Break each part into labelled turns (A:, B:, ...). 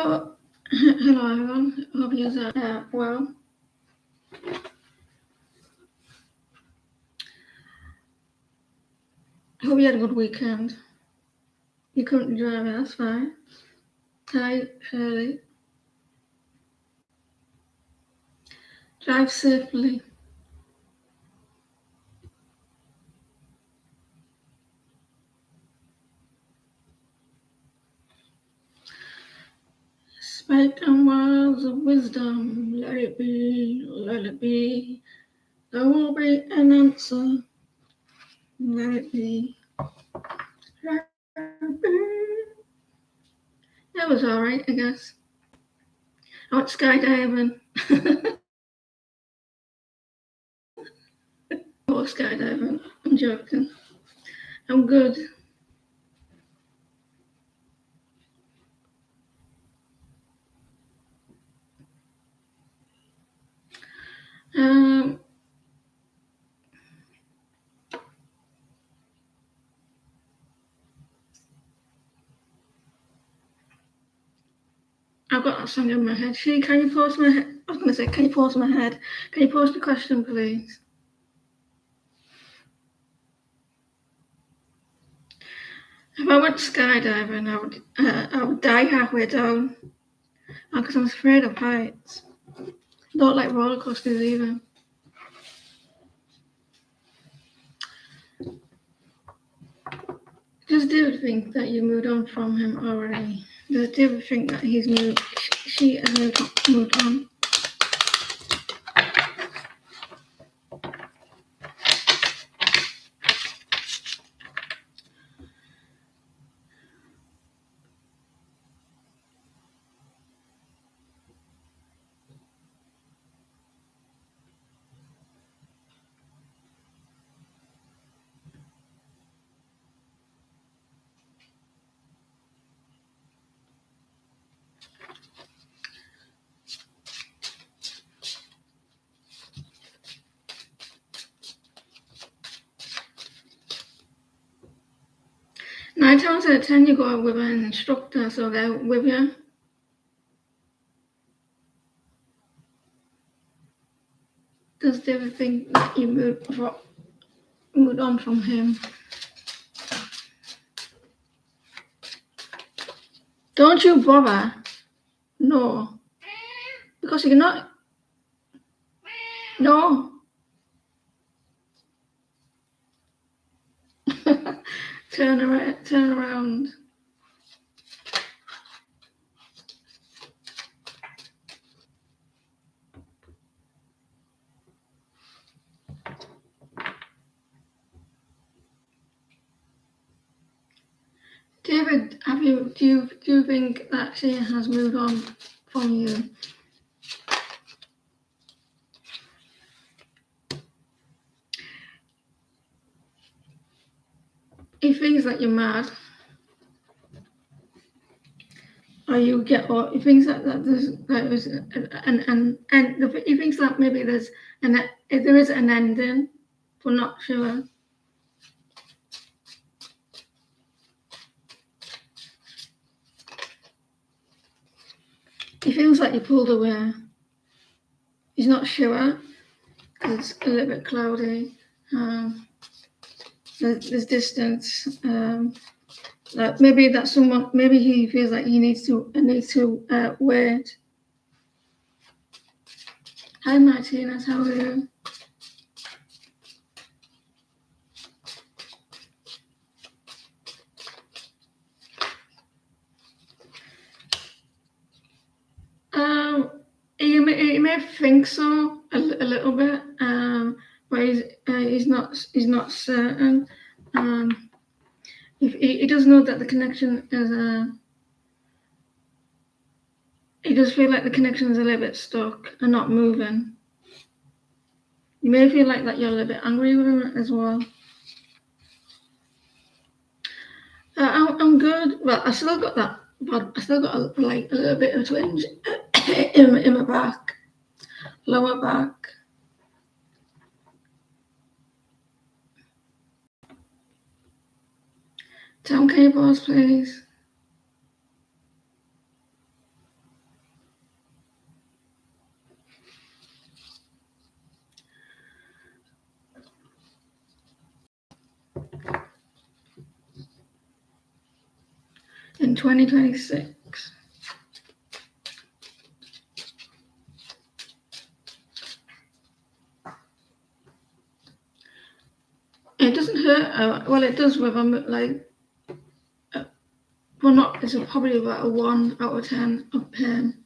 A: Hello, hello everyone. Hope you are well. Hope you had a good weekend. You couldn't drive, that's fine. Tired, early. Drive safely. Spike and words of wisdom. Let it be, let it be. There will be an answer. Let it be. Let it be. That was alright, I guess. I went skydiving. Oh, skydiving. I'm joking. I'm good. Um, I've got that song in my head. Can you pause my head? I was going to say, can you pause my head? Can you pause the question, please? If I went skydiving, I would die halfway down because I'm afraid of heights. Don't like roller coasters either. Does David think that you moved on from him already? Does David think that she has moved on? Nine times out of 10, you go out with an instructor, so they're with you. Does David think that you moved on from him? Don't you bother. No. Because you're not. No. Turn around. David, do you think that she has moved on from you? He thinks that you're mad, or he thinks that there's he thinks that maybe there is an ending, but not sure. He feels like you pulled away. He's not sure because it's a little bit cloudy. There's distance. Maybe he feels like he needs to wait. Hi Martinez, how are you? He may think so a little bit, but he's not certain. He does know that the connection is he does feel like the connection is a little bit stuck and not moving. You may feel like that you're a little bit angry with him as well. I'm good. Well, I still got that, but I still got a little bit of twinge in my back, lower back. Tom, can you pause, please? in 2026. It doesn't hurt. Well, it does with well, not. It's probably about a 1 out of 10 of pain.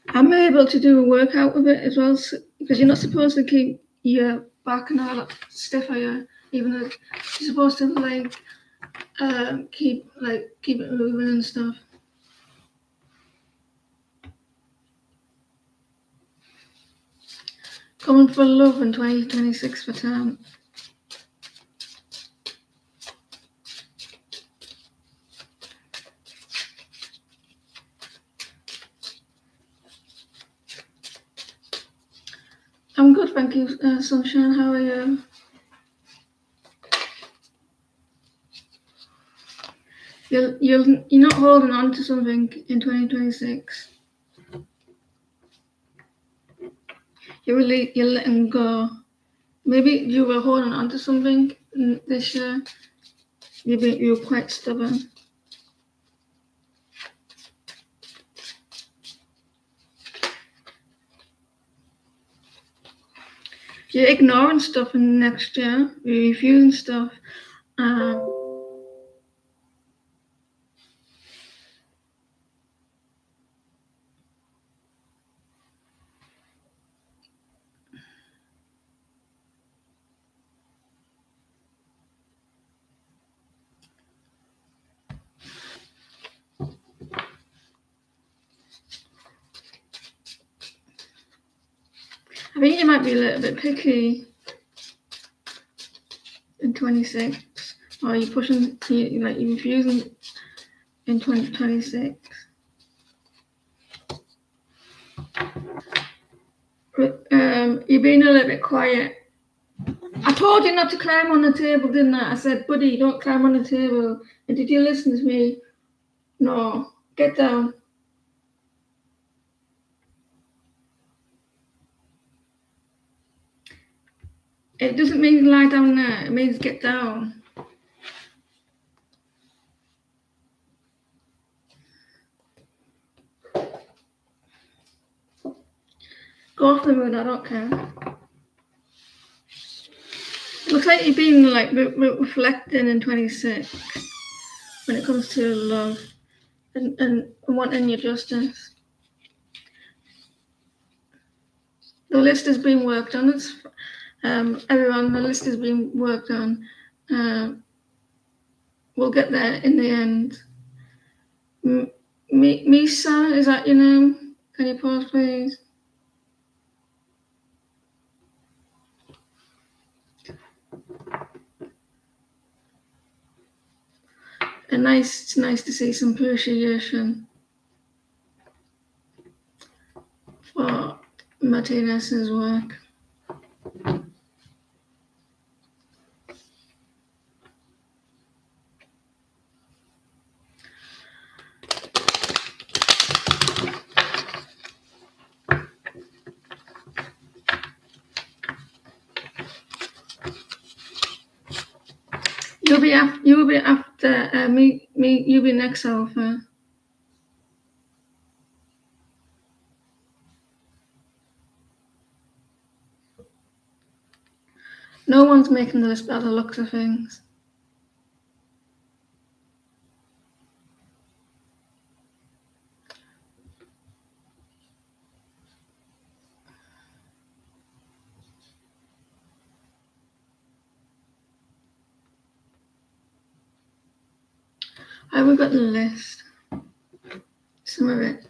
A: I'm able to do a workout with it as well, because you're not supposed to keep your back and all that stiff, are you? Even though you're supposed to keep it moving and stuff. Coming for love in 2026 for Tam. I'm good, thank you, Sunshine. How are you? You're not holding on to something in 2026. You're letting go. Maybe you were holding on to something this year. You were quite stubborn. You're ignoring stuff in next year. You're refusing stuff. I think you might be a little bit picky in 26, or you're pushing, you're refusing in 2026. You're being a little bit quiet. I told you not to climb on the table, didn't I? I said, buddy, don't climb on the table. And did you listen to me? No. Get down. It doesn't mean lie down there. It means get down. Go off the moon, I don't care. It looks like you've been reflecting in 26 when it comes to love and wanting your justice. The list has been worked on. It's everyone. The list has been worked on. We'll get there in the end. Misa, is that your name? Can you pause, please? It's nice to see some appreciation for Martinez's work. You'll be after me. You'll be next, Alpha. No one's making the list by the looks of things. We've got the list. Some of it.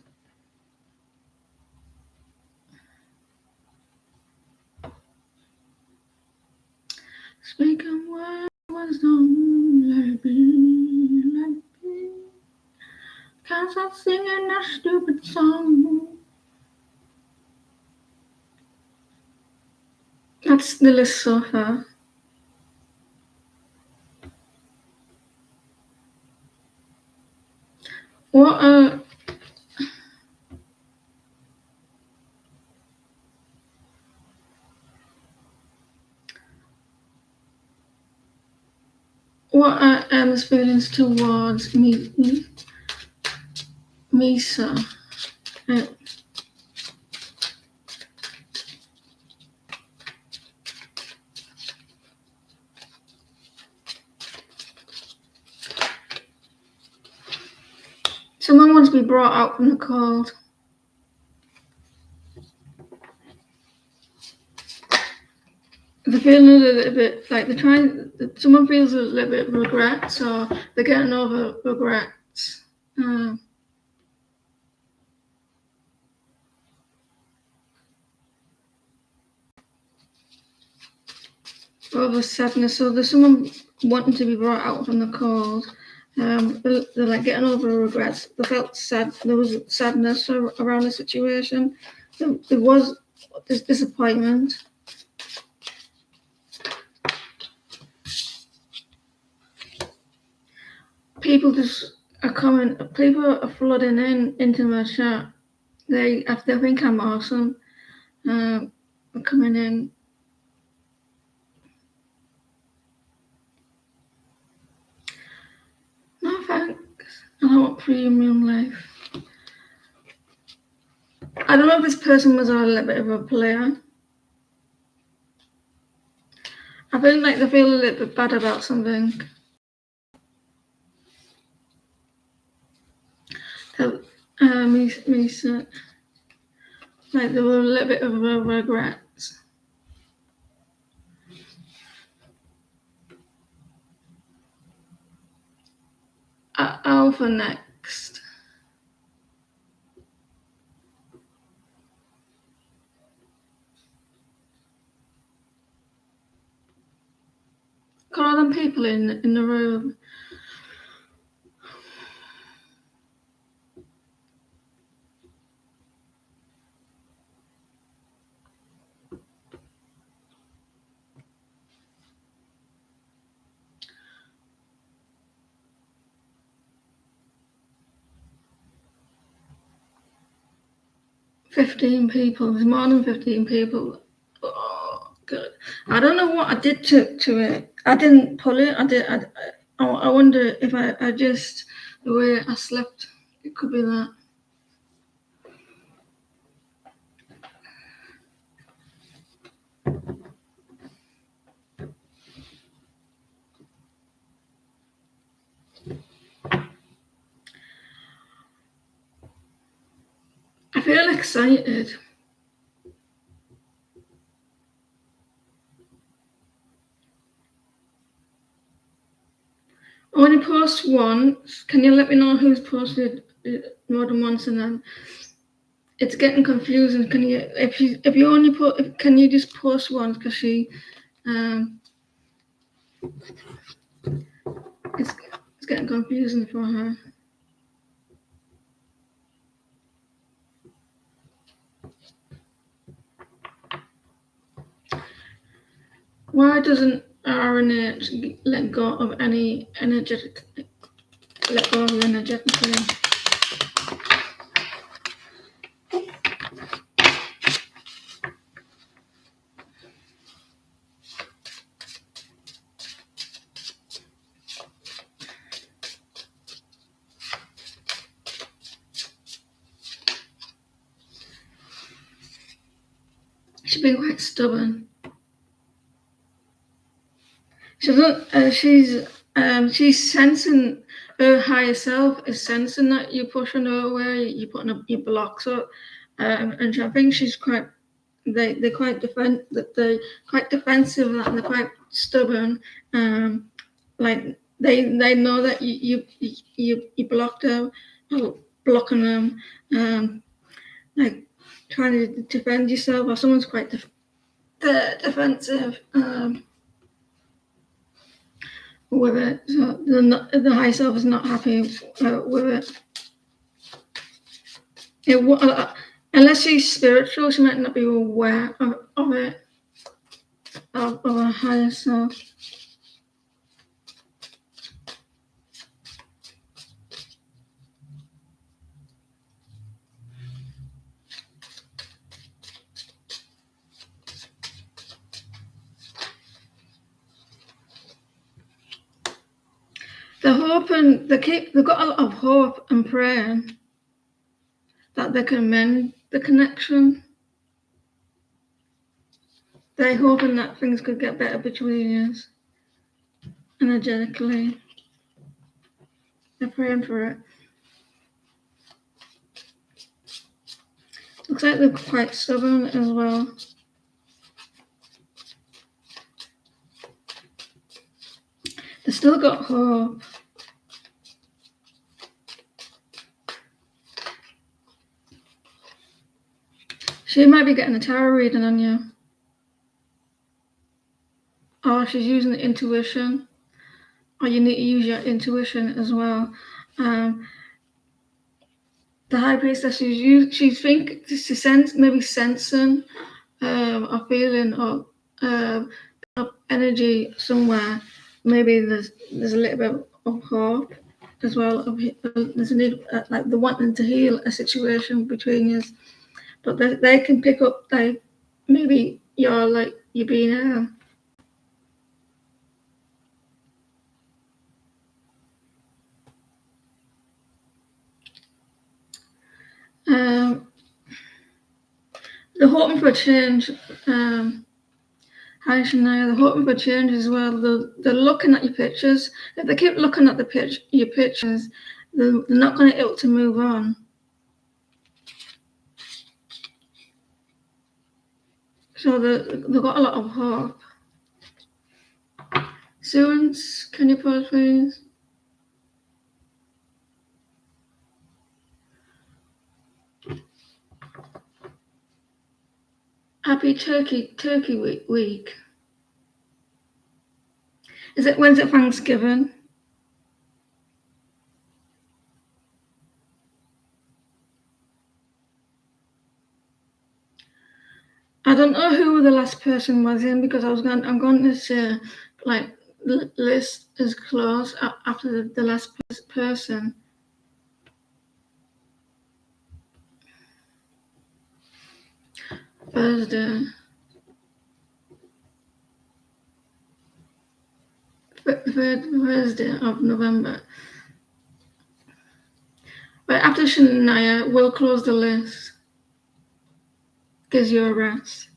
A: Speaking wisdom, let it be, let it be. Can't stop singing that stupid song. That's the list so far. What what are Emma's feelings towards Misa? Someone wants to be brought out from the cold. They're feeling a little bit like they're trying. Someone feels a little bit of regret, so they're getting over regrets. Over sadness. So there's someone wanting to be brought out from the cold. They're like getting over regrets. They felt sad. There was sadness around the situation. There was this disappointment. People just are coming. People are flooding into my chat. They think I'm awesome. Coming in. No thanks. I don't want premium life. I don't know if this person was a little bit of a player. I feel like they feel a little bit bad about something. Misa, like there were a little bit of regrets. Alpha next. Got all them people in the room. $15 people. There's more than 15 people. Oh, good. I don't know what I did to it. I didn't pull it. I wonder if I just the way I slept. It could be that. I feel excited. I only post once. Can you let me know who's posted more than once, and then it's getting confusing. Can you, if you only put, can you just post once? Because it's getting confusing for her. Why doesn't RNA let go of any energetic? Let go of energetically. She's been quite stubborn. She doesn't. She's sensing. Her higher self is sensing that you're pushing her away. You're putting up your blocks up, and I think she's quite. They're quite defensive and they're quite stubborn. Like they know that you blocked her, blocking them. Like trying to defend yourself, or someone's quite defensive. With it, so the high self is not happy with it. Unless she's spiritual, she might not be aware of it, of her higher self. They're hoping, they've got a lot of hope and praying that they can mend the connection. They're hoping that things could get better between us energetically. They're praying for it. Looks like they're quite stubborn as well. They've still got hope. She might be getting a tarot reading on you. Or she's using intuition. Or you need to use your intuition as well. The High Priestess, she's maybe sensing or feeling or energy somewhere. Maybe there's a little bit of hope as well. There's a need, like the wanting to heal a situation between you, but they can pick up like maybe you're being they're hoping for a change. Hi Shania, they're hoping for change as well. They're looking at your pictures. If they keep looking at your pictures, they're not going to be able to move on. So they've got a lot of hope. Susan, can you pause, please? Happy Turkey Week. When's it Thanksgiving? I don't know who the last person was in because I'm going to say like the list is closed after the last person. Thursday. Thursday of November. But after Shania, we'll close the list. Gives you a rest.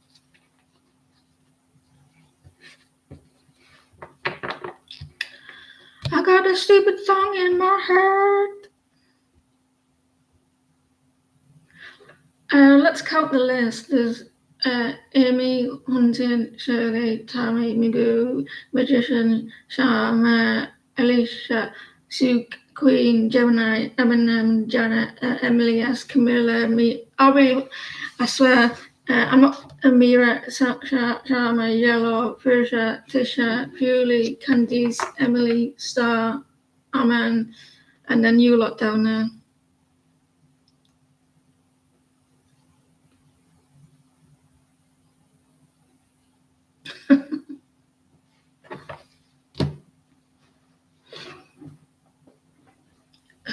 A: I got a stupid song in my head. Let's count the list. There's Amy, Hunting, Shirley, Tammy, Magoo, Magician, Sharma, Alicia, Sue, Queen, Gemini, Eminem, Janet, Emily S, Camilla, me, Ari, I swear, I'm not Amira, Sharma, Yellow, Persia, Tisha, Purely, Candice, Emily, Star, Aman, and then you lot down there.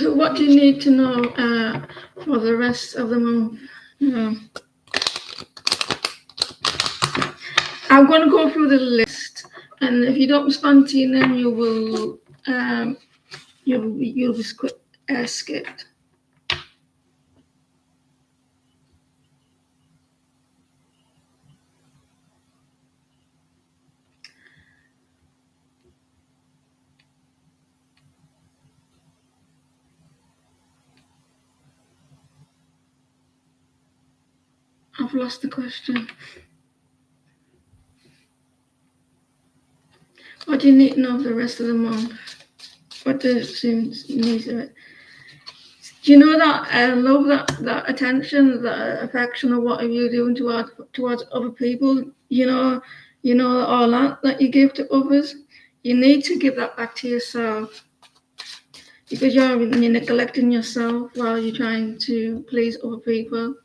A: What do you need to know for the rest of the month? I'm going to go through the list, and if you don't respond to your name, you will you'll be skipped. I've lost the question. What do you need to know for the rest of the month? What does it need to it? Do you know that I love that attention, that affection of what are you doing towards other people? You know all that you give to others. You need to give that back to yourself because you're neglecting yourself while you're trying to please other people.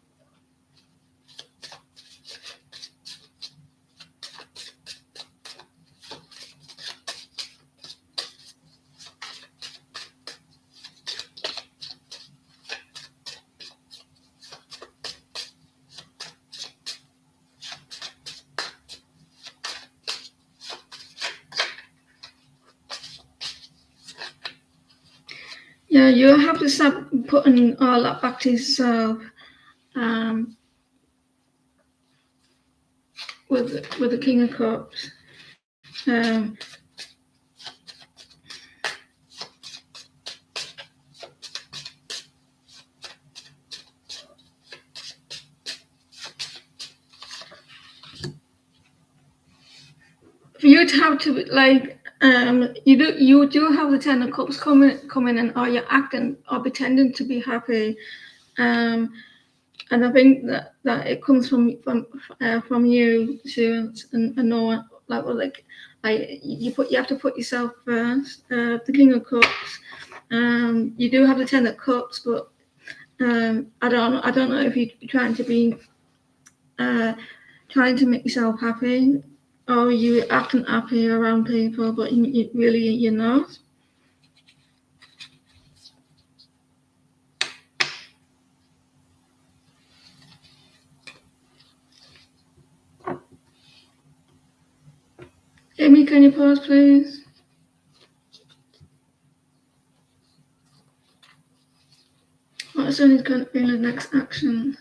A: Yeah, you have to stop putting all that back to yourself. With the King of Cups. For you to have to you do have the Ten of Cups coming in, or you're acting or pretending to be happy, and I think that it comes from you to and no one like you have to put yourself first. The King of Cups, you do have the Ten of Cups, but I don't know if you're trying to be trying to make yourself happy, or you acting happy around people, but really you're not. Amy, can you pause, please? What is going to be the next action?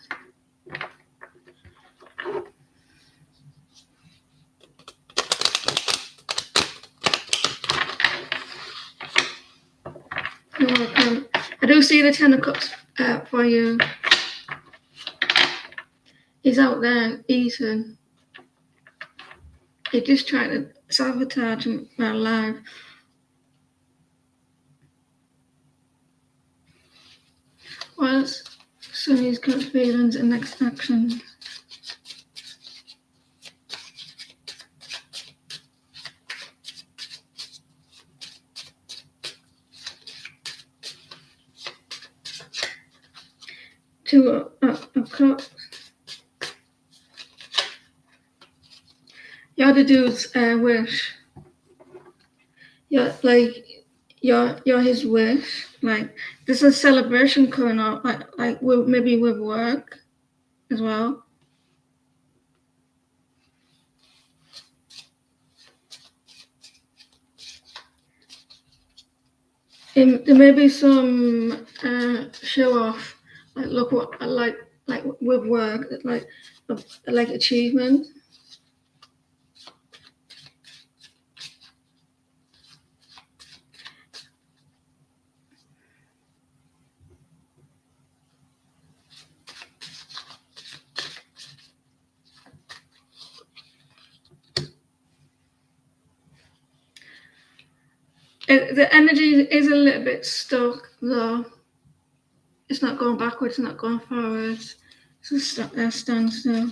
A: You're welcome. I do see the Ten of Cups for you. He's out there eating. He's just trying to sabotage my life. What's Sunny's gut feelings and next action? Two of Cups. You're the dude's wish. You're his wish. Like there's a celebration going on, like maybe with work as well. There may be some show off, like look what like with work, like achievement. The energy is a little bit stuck though. It's not going backwards, it's not going forwards. It's just a standstill.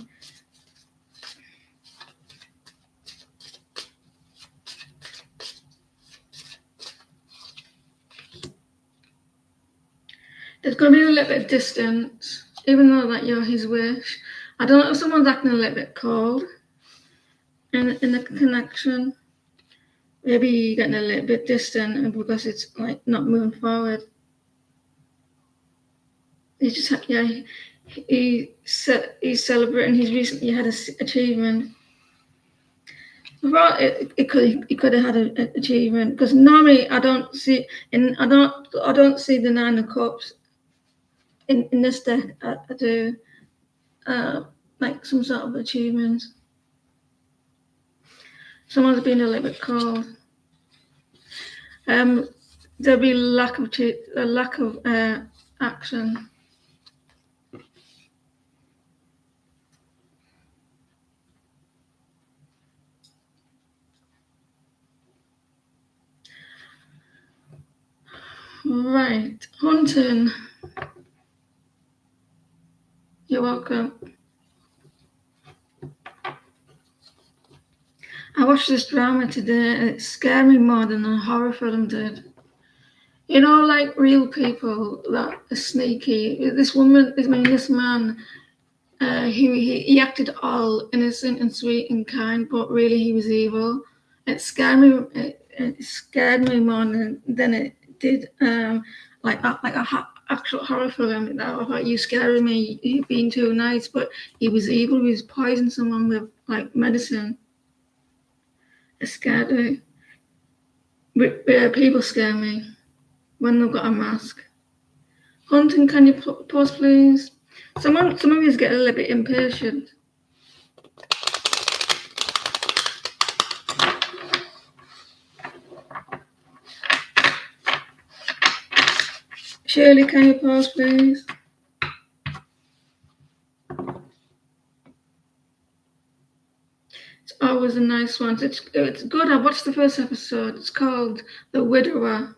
A: There's going to be a little bit of distance, even though that you're his wish. I don't know if someone's acting a little bit cold in the connection. Maybe you're getting a little bit distant because it's like not moving forward. He's just he's celebrating. He's recently had an achievement. Well, he could have had an achievement because normally I don't see the Nine of Cups in this deck. I do like some sort of achievement. Someone's been a little bit cold. There'll be lack of action. Right, Hunting. You're welcome. I watched this drama today and it scared me more than a horror film did. You know, like real people that are sneaky. This man, he acted all innocent and sweet and kind, but really he was evil. It scared me. It scared me more than it did like a actual horror film. I thought you scaring me. You being too nice, but he was evil. He was poisoning someone with like medicine. It scared me. People scare me. when they've got a mask. Hunting, can you pause, please? Some of you get a little bit impatient. Shirley, can you pause, please? It's always a nice one. It's good. I watched the first episode. It's called The Widower.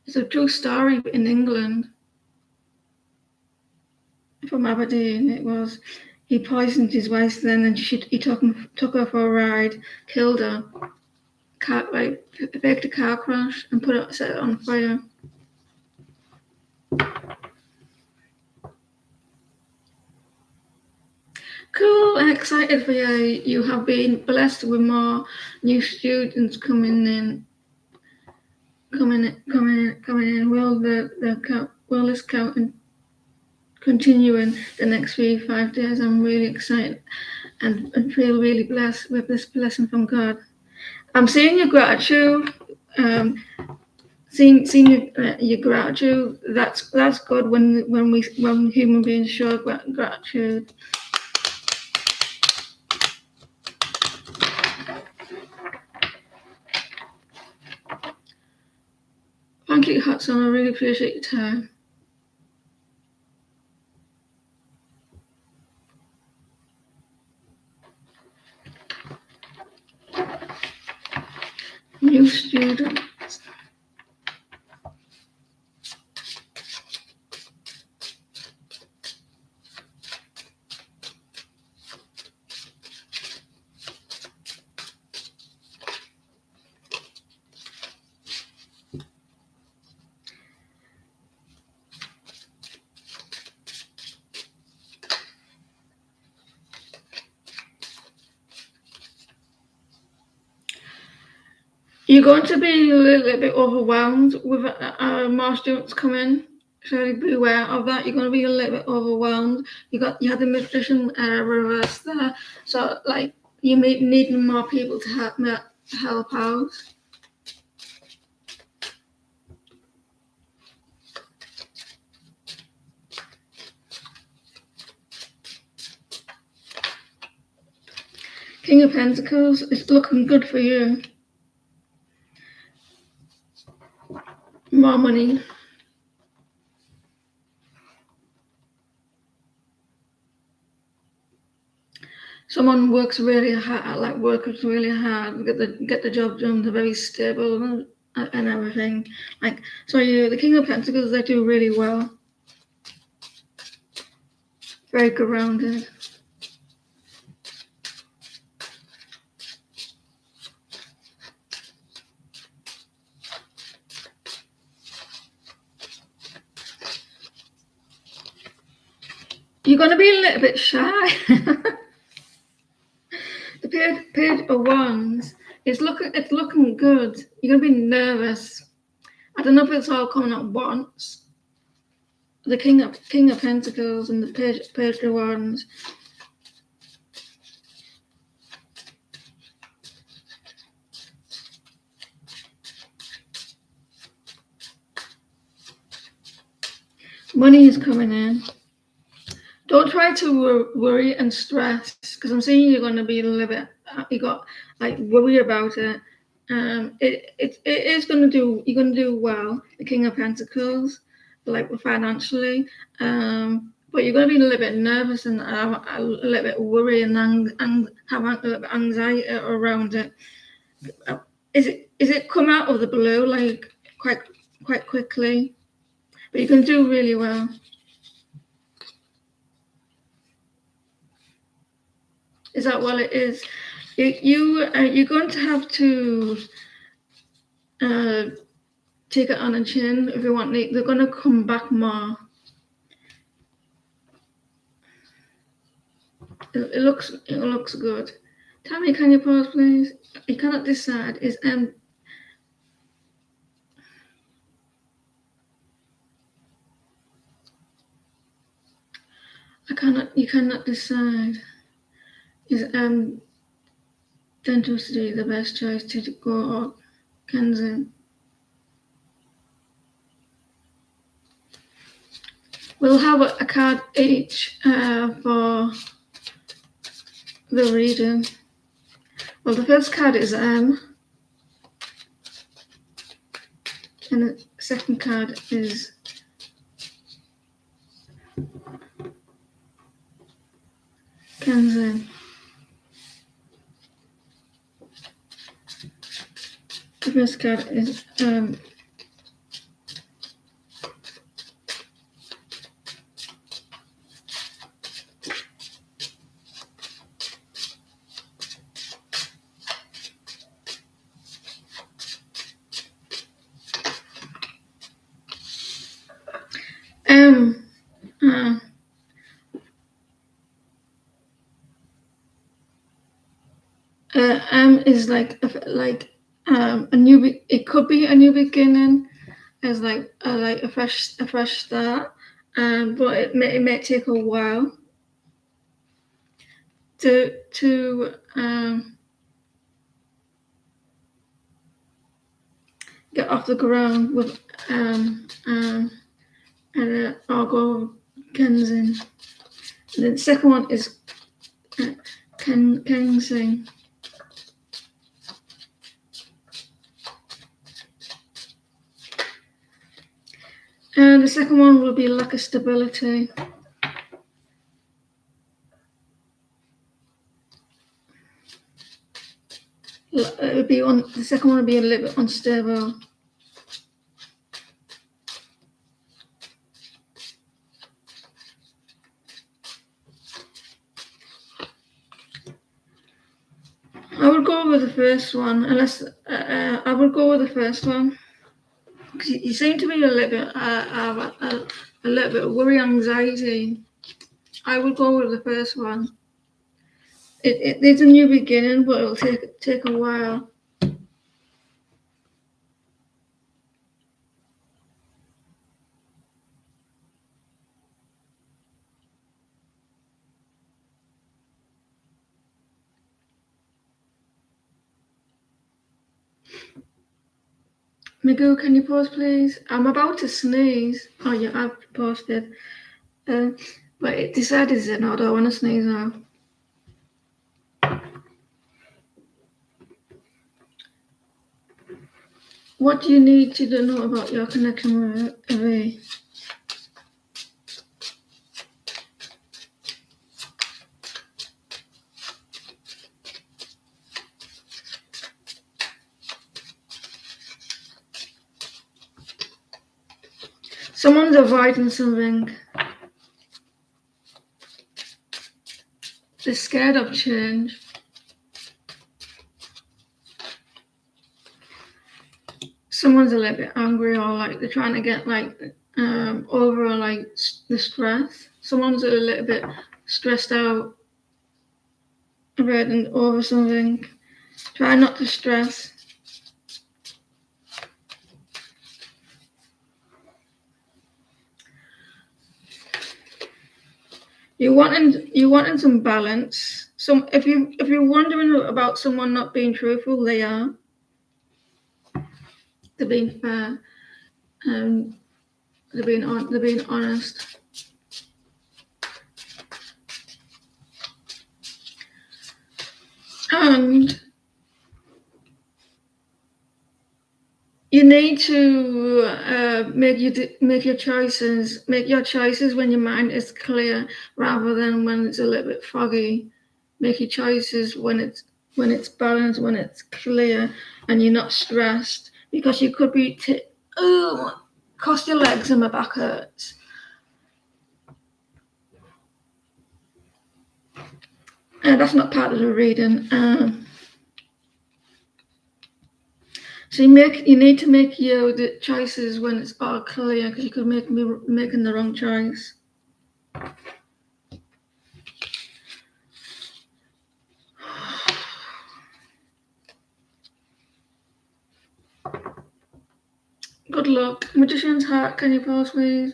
A: It's a true story in England. From Aberdeen, it was. He poisoned his wife then, and he took her for a ride, killed her, faked a car crash, and set it on fire. Cool, excited for you. You have been blessed with more new students coming in. Will this count and continuing the next 5 days? I'm really excited and feel really blessed with this blessing from God. I'm seeing your gratitude. Seeing your gratitude. That's good when human beings show gratitude. Thank you, Hudson. I really appreciate your time. New students. You're going to be a little bit overwhelmed with more students coming. So be aware of that. You're going to be a little bit overwhelmed. You had the magician reverse there, so like you may need more people to help out. King of Pentacles, it's looking good for you. More money. Someone works really hard, get the job done. They're very stable and everything. So the King of Pentacles, they do really well. Very grounded. You're going to be a little bit shy. The page of Wands, it's looking good. You're going to be nervous. I don't know if it's all coming at once. The King of Pentacles and the page of Wands. Money is coming in. Don't try to worry and stress, because I'm seeing you're going to be a little bit. You got worry about it. It is going to do. You're going to do well. The King of Pentacles, financially, but you're going to be a little bit nervous and a little bit worried and have a little bit anxiety around it. Is it come out of the blue quite quickly? But you can do really well. Is that what it is? You're going to have to take it on the chin if you want. They're going to come back more. It looks good. Tammy, can you pause, please? You cannot decide. You cannot decide. Is dentistry the best choice to go or Kenzie? We'll have a card each for the reading. Well, the first card is M, and the second card is Kenzen. The first card is M. M is like a new. It could be a new beginning, as like a fresh start, but it may take a while to get off the ground with and Argo Kenzin. And the second one is Kensing. And the second one will be lack of stability. It would be the second one would be a little bit unstable. I would go with the first one, unless I would go with the first one. Because you seem to be a little bit a little bit of worry, anxiety. I would go with the first one. It's a new beginning, but it'll take a while. Magoo, can you pause, please? I'm about to sneeze. Oh, yeah, I've paused it. But it decided that no, I don't want to sneeze now. What do you need to know about your connection with Ray? Someone's avoiding something. They're scared of change. Someone's a little bit angry, or like they're trying to get over like the stress. Someone's a little bit stressed out about and over something. Try not to stress. You're wanting some balance. If you're wondering about someone not being truthful, they are. They're being fair. They're being honest. And you need to make your choices. Make your choices when your mind is clear, rather than when it's a little bit foggy. Make your choices when it's balanced, when it's clear, and you're not stressed, because you could be cross your legs and my back hurts. That's not part of the reading. So you need to make your choices when it's all clear, because you could be making the wrong choice. Good luck. Magician's Hat, can you pause, please?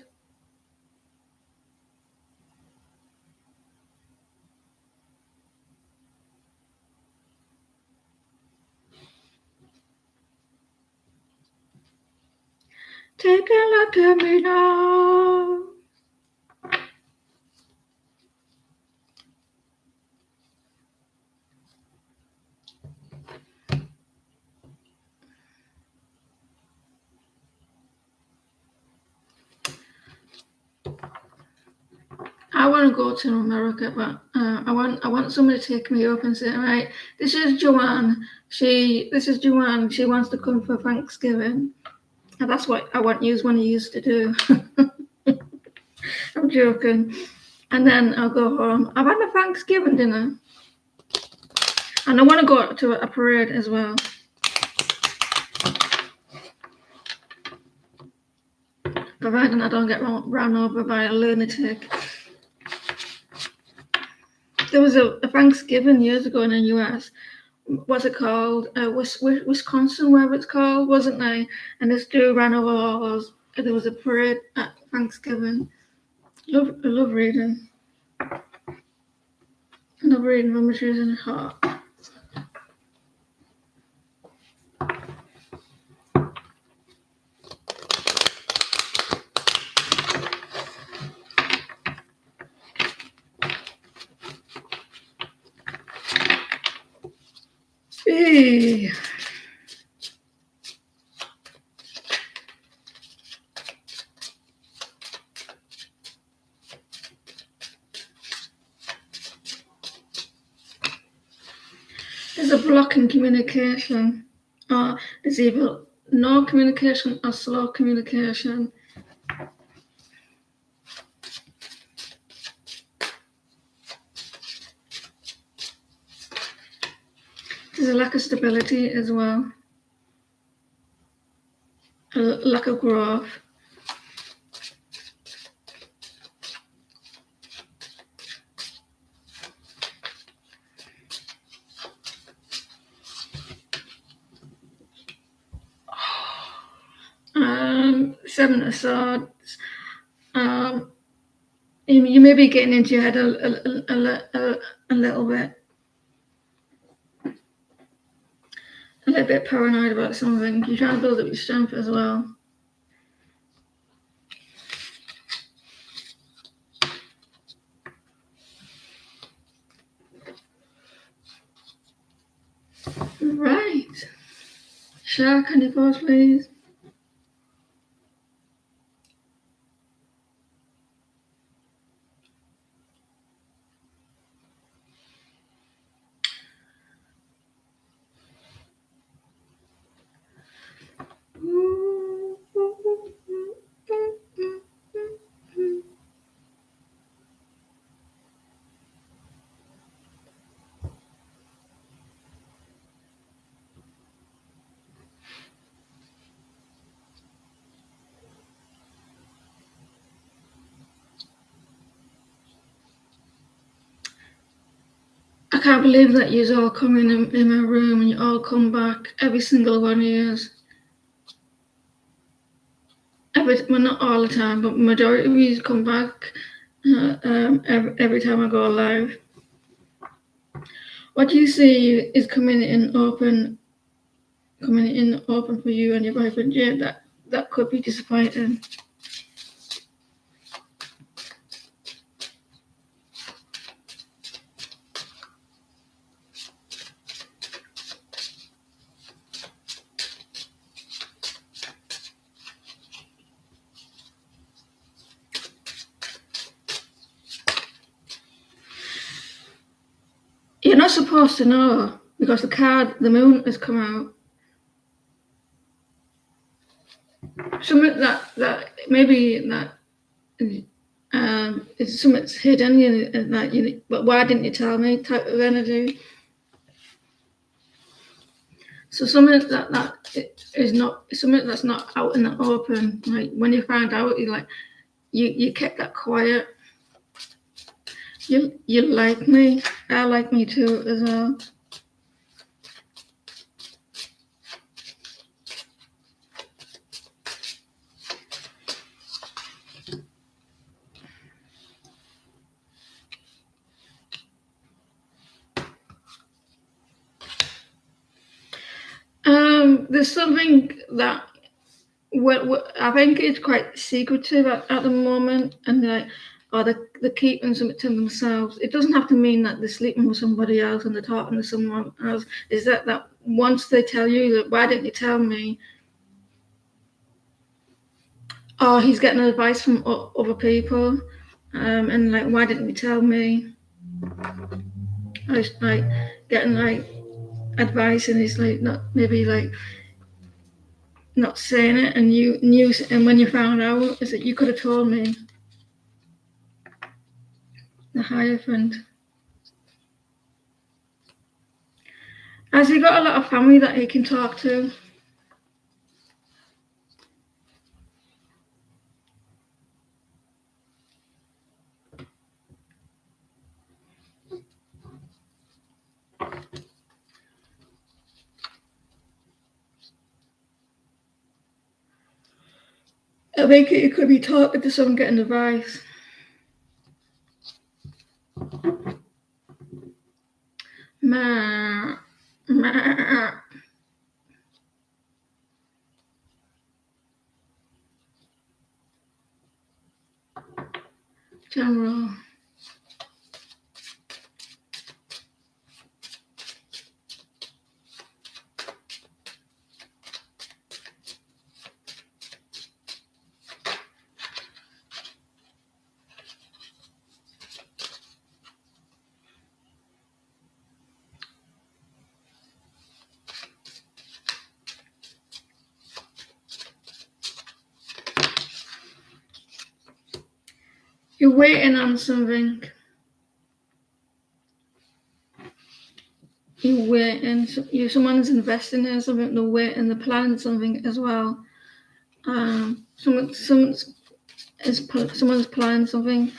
A: Take a look at me now. I want to go to America, but I want somebody to take me up and say, right, this is Joanne. This is Joanne. She wants to come for Thanksgiving, and that's what I want you to do. I'm joking. And then I'll go home. I've had my Thanksgiving dinner, and I want to go to a parade as well. Providing I don't get run over by a lunatic. There was a Thanksgiving years ago in the US. What's it called? Wisconsin, wherever it's called, wasn't there? And this dude ran over all those. There was a parade at Thanksgiving. I love reading. I love reading from Trees in the Heart. Hey. There's a block in communication. There's either no communication or slow communication. There's a lack of stability as well. A lack of growth. Seven of Swords. You may be getting into your head a little bit. A little bit paranoid about something. You're trying to build up your strength as well. Right. Shark, can you pause, please? I can't believe that you all come in my room and you all come back, every single one of you. Well, not all the time, but majority of you come back every time I go live. What you see is coming in open for you and your boyfriend. Yeah, that could be disappointing. You're not supposed to know because the moon has come out. Something that maybe that it's something that's hidden but why didn't you tell me type of energy. So something that is not something that's not out in the open. Like when you find out, you kept that quiet. You like me. I like me too as well. There's something that I think it's quite secretive at the moment, and they're keeping something to themselves. It doesn't have to mean that they're sleeping with somebody else and they're talking to someone else. Is that once they tell you that, why didn't you tell me? Or he's getting advice from other people. And like, why didn't you tell me? I was like getting like advice, and he's like not maybe like not saying it, and you knew, and when you found out, is that you could have told me. The Hierophant. Has he got a lot of family that he can talk to? I think he could be talking to someone, getting advice. Ma, ma. General. You're waiting on something. You're waiting. Someone's investing in something. They're waiting. They're planning something as well. Someone's planning something.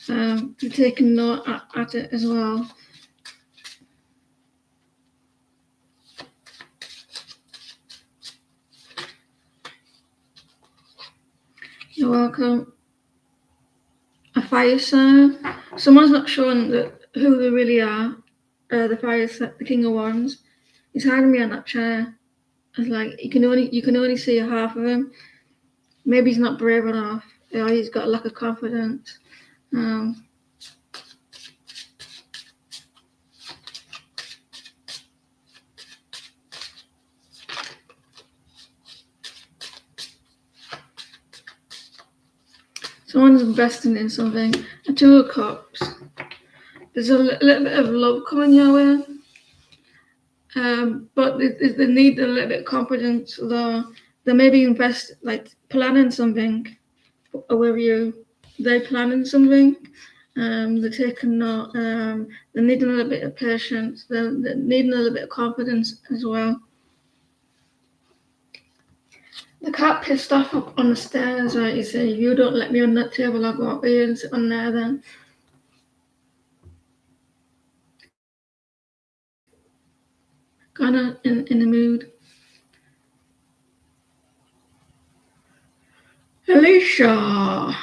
A: You're taking note at it as well. You're welcome. A fire sign. Someone's not showing who they really are. The fire, the King of Wands. He's hiding behind that chair. It's like you can only see half of him. Maybe he's not brave enough. Or he's got a lack of confidence. Someone's investing in something. A Two of Cups. There's a little bit of love coming your way. But they need a little bit of confidence, though. They maybe planning something with you. They're planning something. They're taking note. They need a little bit of patience. They need a little bit of confidence as well. The cat pissed off up on the stairs, right? He said, "If you don't let me on that table, I'll go up here and sit on there then." Kind of in the mood. Alicia.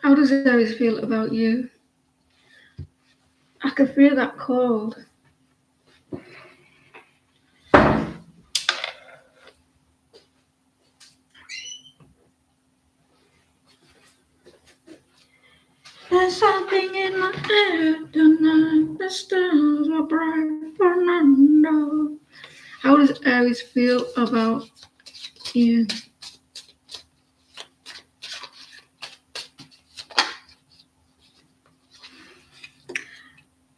A: How does Aries feel about you? I can feel that cold. There's something in my head tonight. The stars are bright, Fernando. How does Aries feel about you?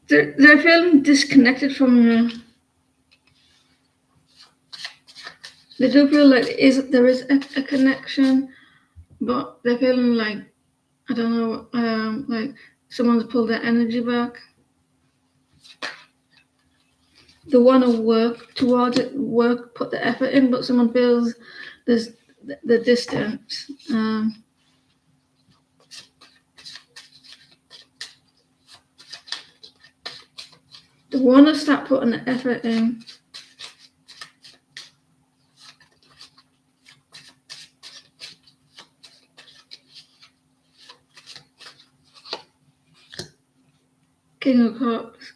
A: They're feeling disconnected from you. They do feel like there is a connection, but they're feeling like, I don't know, like someone's pulled their energy back. They want to work towards it, put the effort in, but someone feels there's the distance. They want to start putting the effort in. King of Cups.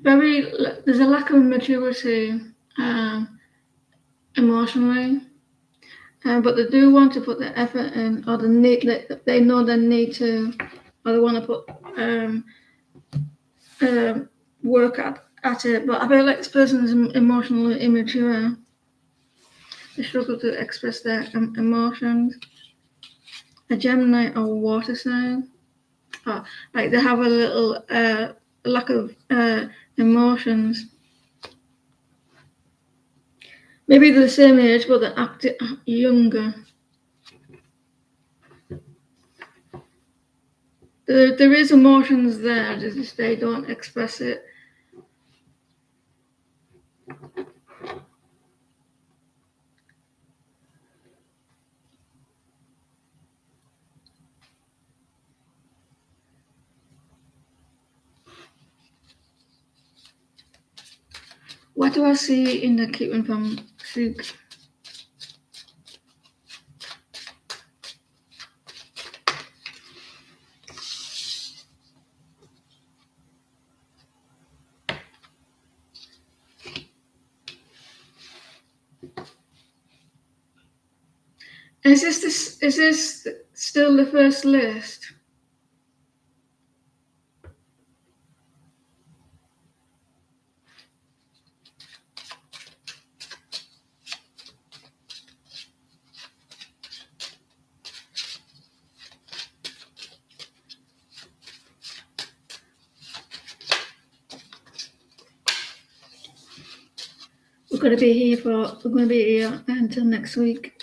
A: There's a lack of maturity emotionally, but they do want to put the effort in, or they know they need to, or they want to put work at it. But I feel like this person is emotionally immature. They struggle to express their emotions. A Gemini or water sign, like they have a little lack of emotions. Maybe they're the same age, but they act younger. There is emotions there, just they don't express it. What do I see in the keeping from Suk? Is this still the first list? We're going to be here until next week.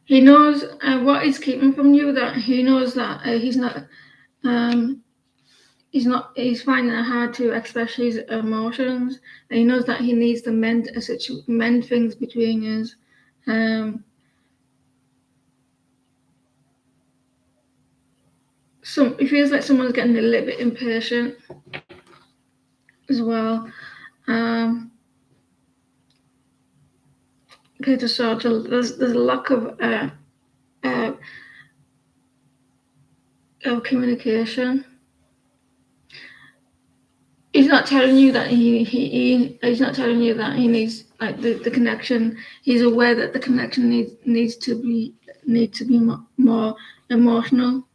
A: He knows what he's keeping from you. That he knows that he's finding it hard to express his emotions. And he knows that he needs to mend things between us. It feels like someone's getting a little bit impatient as well. Peter Sartre, there's a lack of communication. He's not telling you that he's not telling you that he needs like the connection. He's aware that the connection needs to be more emotional.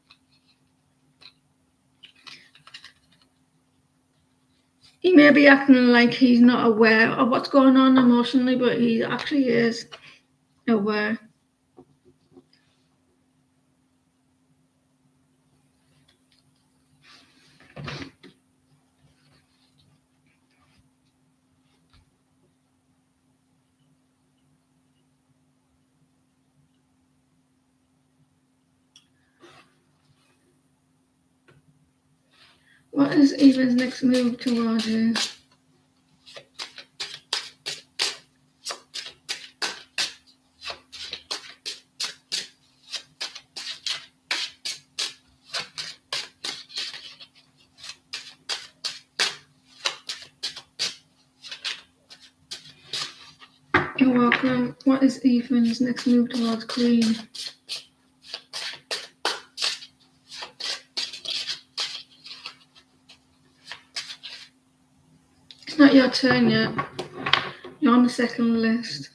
A: He may be acting like he's not aware of what's going on emotionally, but he actually is aware. What is Eva's next move towards you? You're welcome. What is Ethan's next move towards Queen? It's not your turn yet. You're on the second list.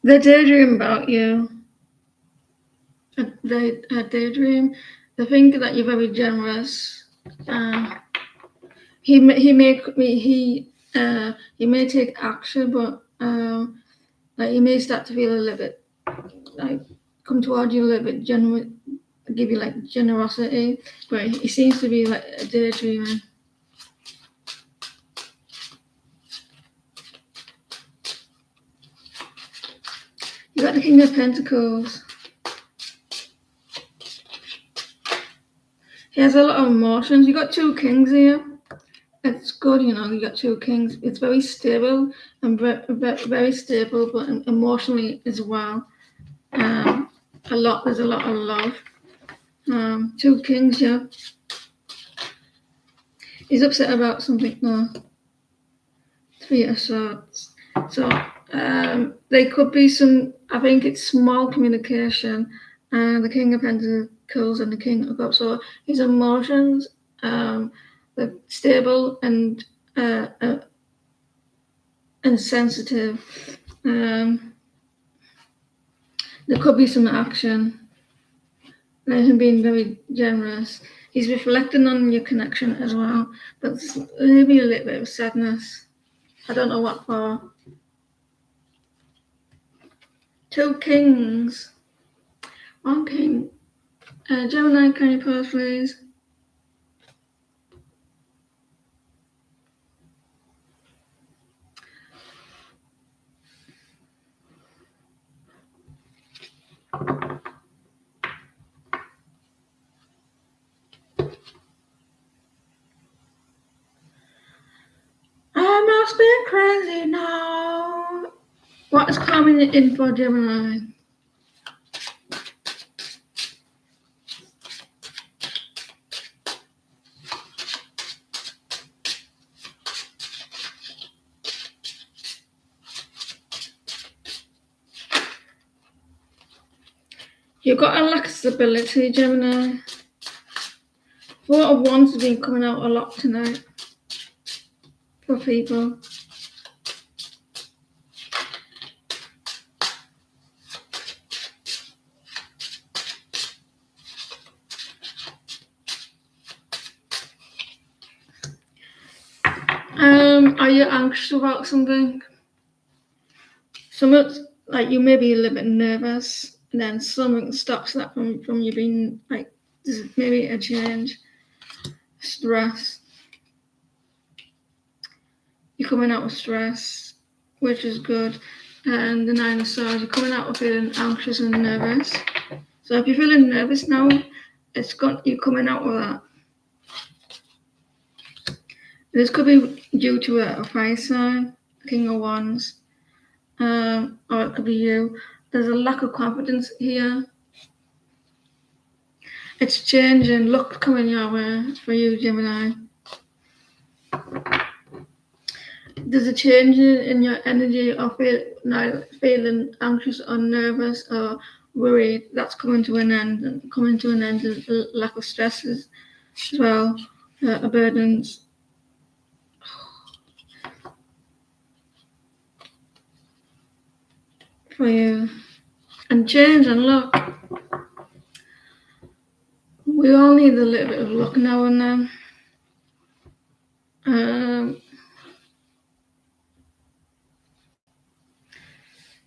A: They daydream about you. They daydream. They think that you're very generous. He may take action, but like he may start to feel a little bit like come toward you a little bit generous, give you like generosity, but he seems to be like a daydreamer. You got the King of Pentacles. He has a lot of emotions. You got two kings here. It's good, you know. You got two kings. It's very stable and very stable, but emotionally as well. There's a lot of love. Two kings, yeah. He's upset about something though. Three of Swords. So there could be some, I think it's small communication, and the King of Pentacles and the King of Cups. So his emotions, they're stable and sensitive. There could be some action. Like him being very generous. He's reflecting on your connection as well, but maybe a little bit of sadness. I don't know what for. Two kings. One king. Gemini, can you pause, please? I must be crazy now. What is coming in for Gemini? You've got a lack of stability, Gemini. Four of Wands has been coming out a lot tonight for people. Are you anxious about something? Something like you may be a little bit nervous, and then something stops that from you being like, there's maybe a change, stress. You're coming out with stress, which is good. And the Nine of Swords, you're coming out with feeling anxious and nervous. So if you're feeling nervous now, you're coming out with that. This could be due to a fire sign, King of Wands, or it could be you. There's a lack of confidence here. It's changing. Luck coming your way for you, Gemini. There's a change in your energy of feeling anxious or nervous or worried. That's coming to an end. And coming to an end is a lack of stresses as well, burdens. For you. And change and luck. We all need a little bit of luck now and then.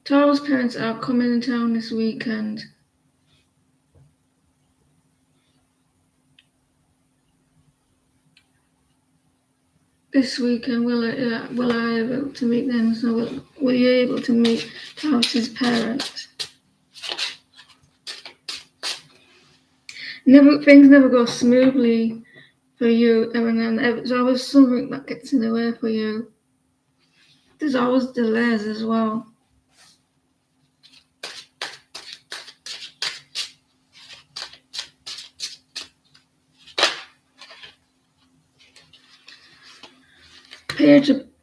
A: Taurus parents are coming in town this weekend. This weekend, will I able to meet them? So will you able to meet Taurus's parents? Things never go smoothly for you, and then there's always something that gets in the way for you. There's always delays as well.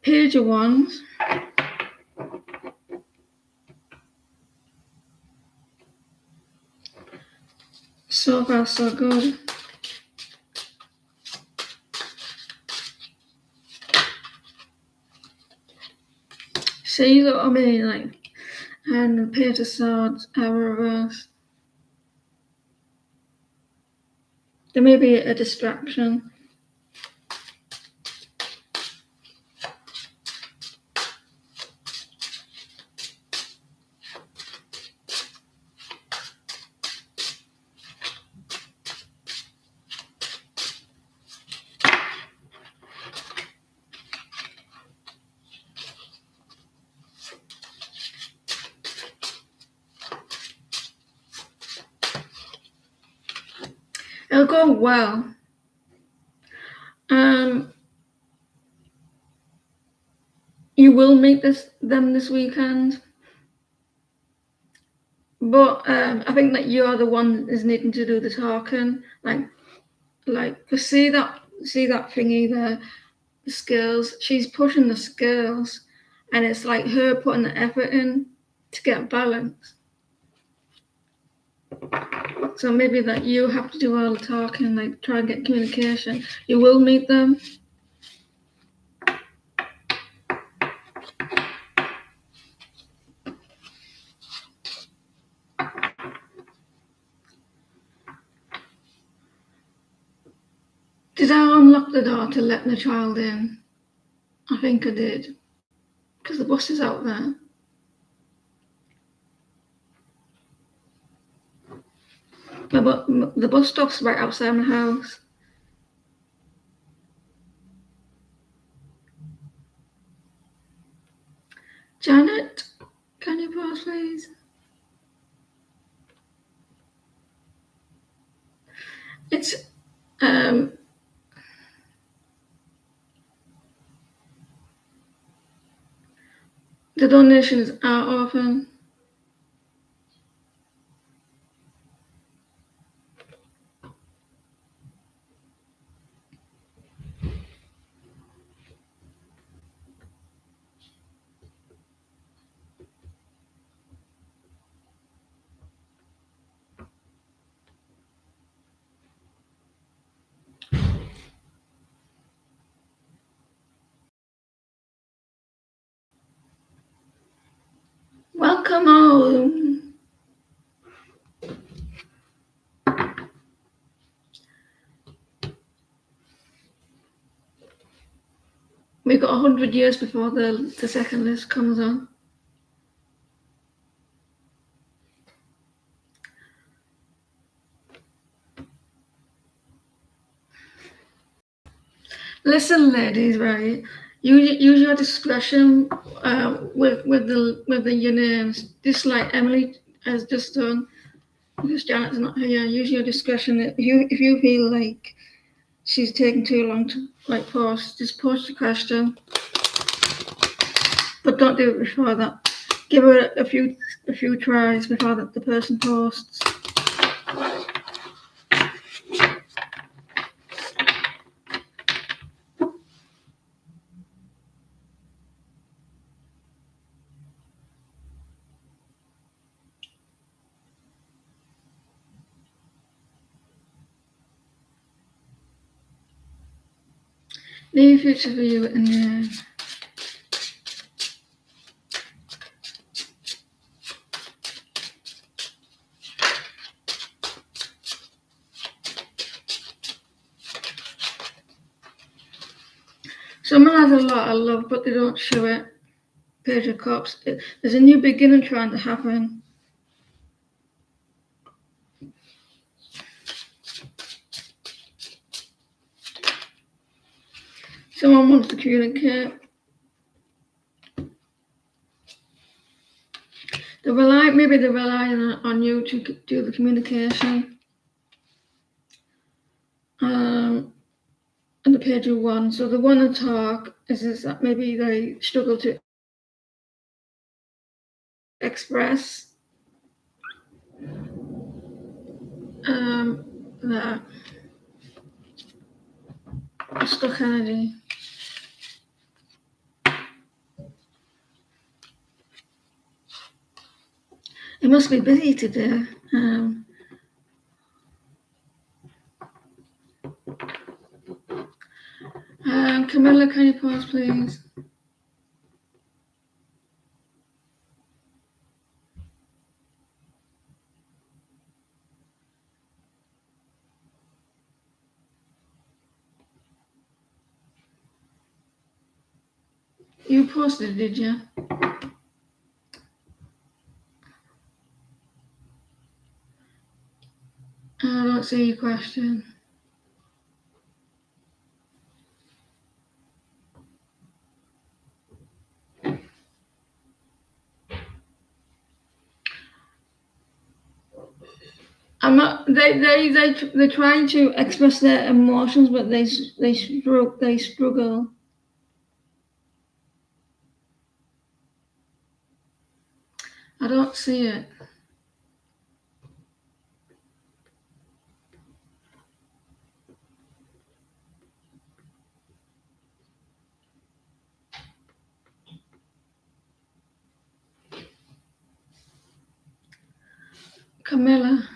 A: Page of Wands. So far, so good. See what I mean? Like, and the Page of Swords are reversed. There may be a distraction. It'll go well. You will meet them this weekend, but I think that you're the one is needing to do the talking. Like, cause see that see that thingy there, the scales. She's pushing the scales, and it's like her putting the effort in to get balance. So maybe that you have to do all the talking, like try and get communication. You will meet them. Did I unlock the door to let the child in? I think I did, because the bus is out there. The bus stops right outside my house. Janet, can you pause, please? It's the donations are open. Welcome home. We've got 100 years before the second list comes on. Listen, ladies, right? Use your discretion with your names, just like Emily has just done. Because Janet's not here, use your discretion. If you feel like she's taking too long to post, just post the question, but don't do it before that. Give her a few tries before the person posts. Leave future for you in there. Someone has a lot of love, but they don't show it. Page of Cups. There's a new beginning trying to happen. Someone wants to communicate. Maybe they're relying on you to do the communication. And the page of one. So the one to talk is that maybe they struggle to express that stuck energy. It must be busy today. Camilla, can you pause, please? You posted, did you? I don't see your question. I'm not. They're trying to express their emotions, but they struggle. I don't see it. Camilla.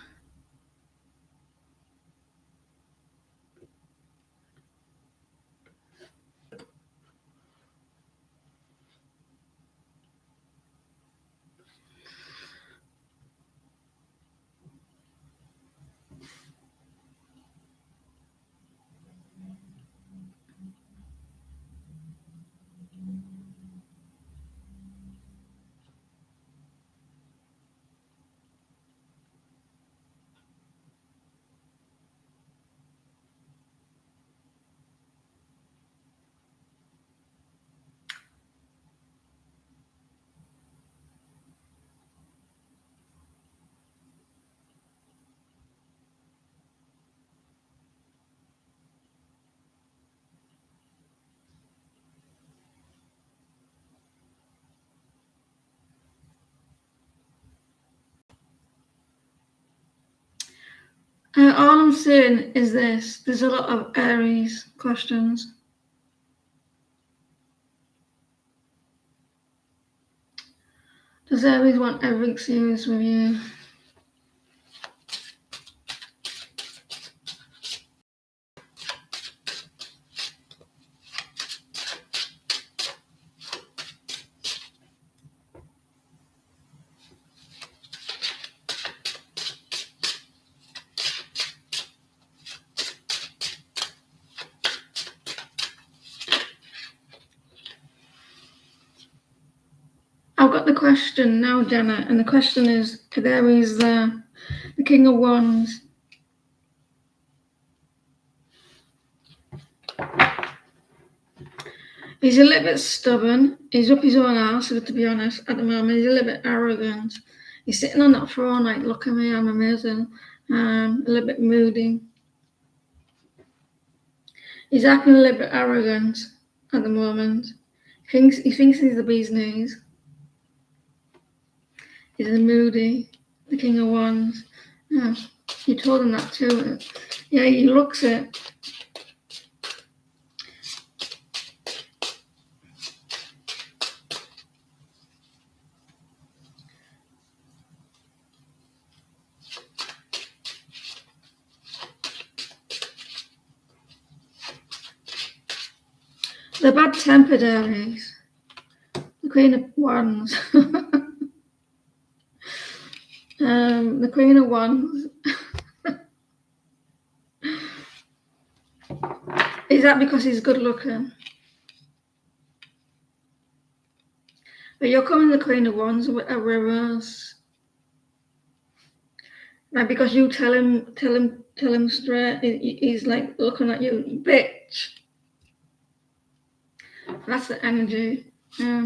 A: All I'm saying is this. There's a lot of Aries questions. Does Aries want everything serious with you? I've got the question now, Jenna, and the question is, Aries, the King of Wands. He's a little bit stubborn. He's up his own arse, to be honest, at the moment. He's a little bit arrogant. He's sitting on that throne like, look at me, I'm amazing. A little bit moody. He's acting a little bit arrogant at the moment. He thinks he's the bee's knees. He's moody, the King of Wands. Yeah, you told him that too. Yeah, he looks it. The bad-tempered Aries. The Queen of Wands. The Queen of Wands. Is that because he's good looking? But you're coming the Queen of Wands with a reverse. Like, because you tell him straight, he's like looking at you, bitch. That's the energy. Yeah.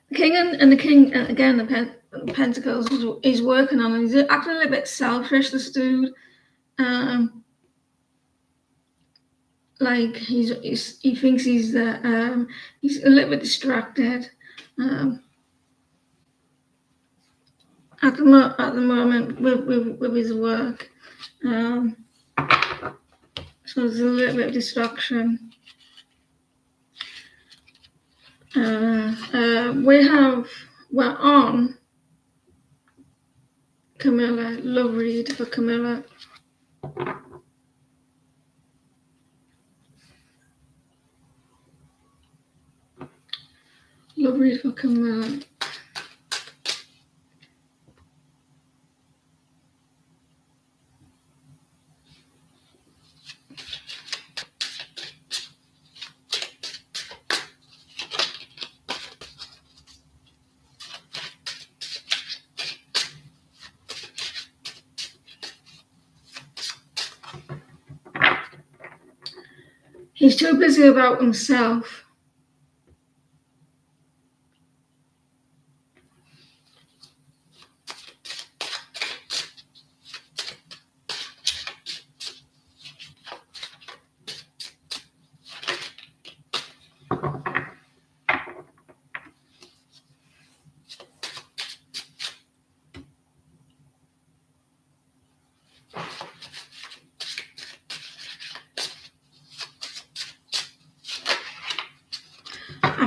A: The King and the King, again, the Pentacles, he's working on it. He's acting a little bit selfish, this dude. Like he thinks he's a little bit distracted. At the moment with his work. So there's a little bit of distraction. We're on Camilla. Love read for Camilla. Love read for Camilla. He's too busy about himself.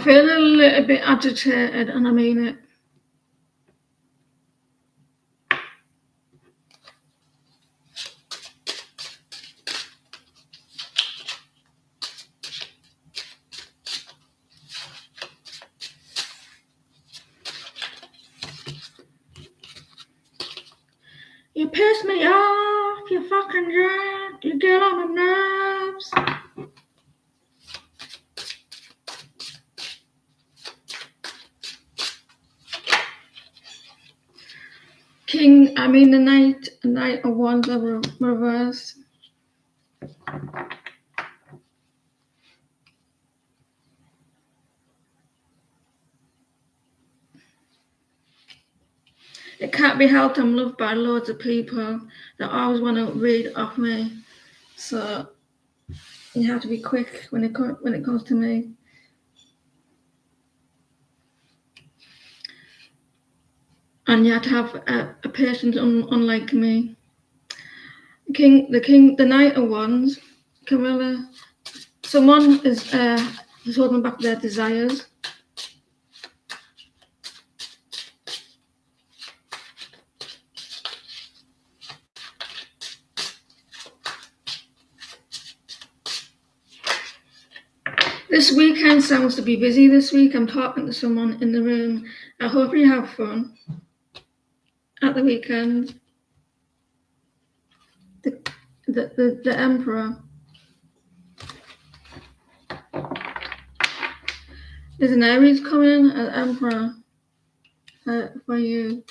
A: feel a little bit agitated, and I mean it. You piss me off, you fucking jerk, you get on my nerves. The Knight of Wands are reversed. It can't be helped, I'm loved by loads of people that always want to read off me. So you have to be quick when it comes to me. And you have to have a patience unlike me. The Knight of Wands, Camilla. Someone is holding back their desires. This weekend sounds to be busy this week. I'm talking to someone in the room. I hope you have fun at the weekend. The Emperor. There's an Aries coming, an Emperor for you.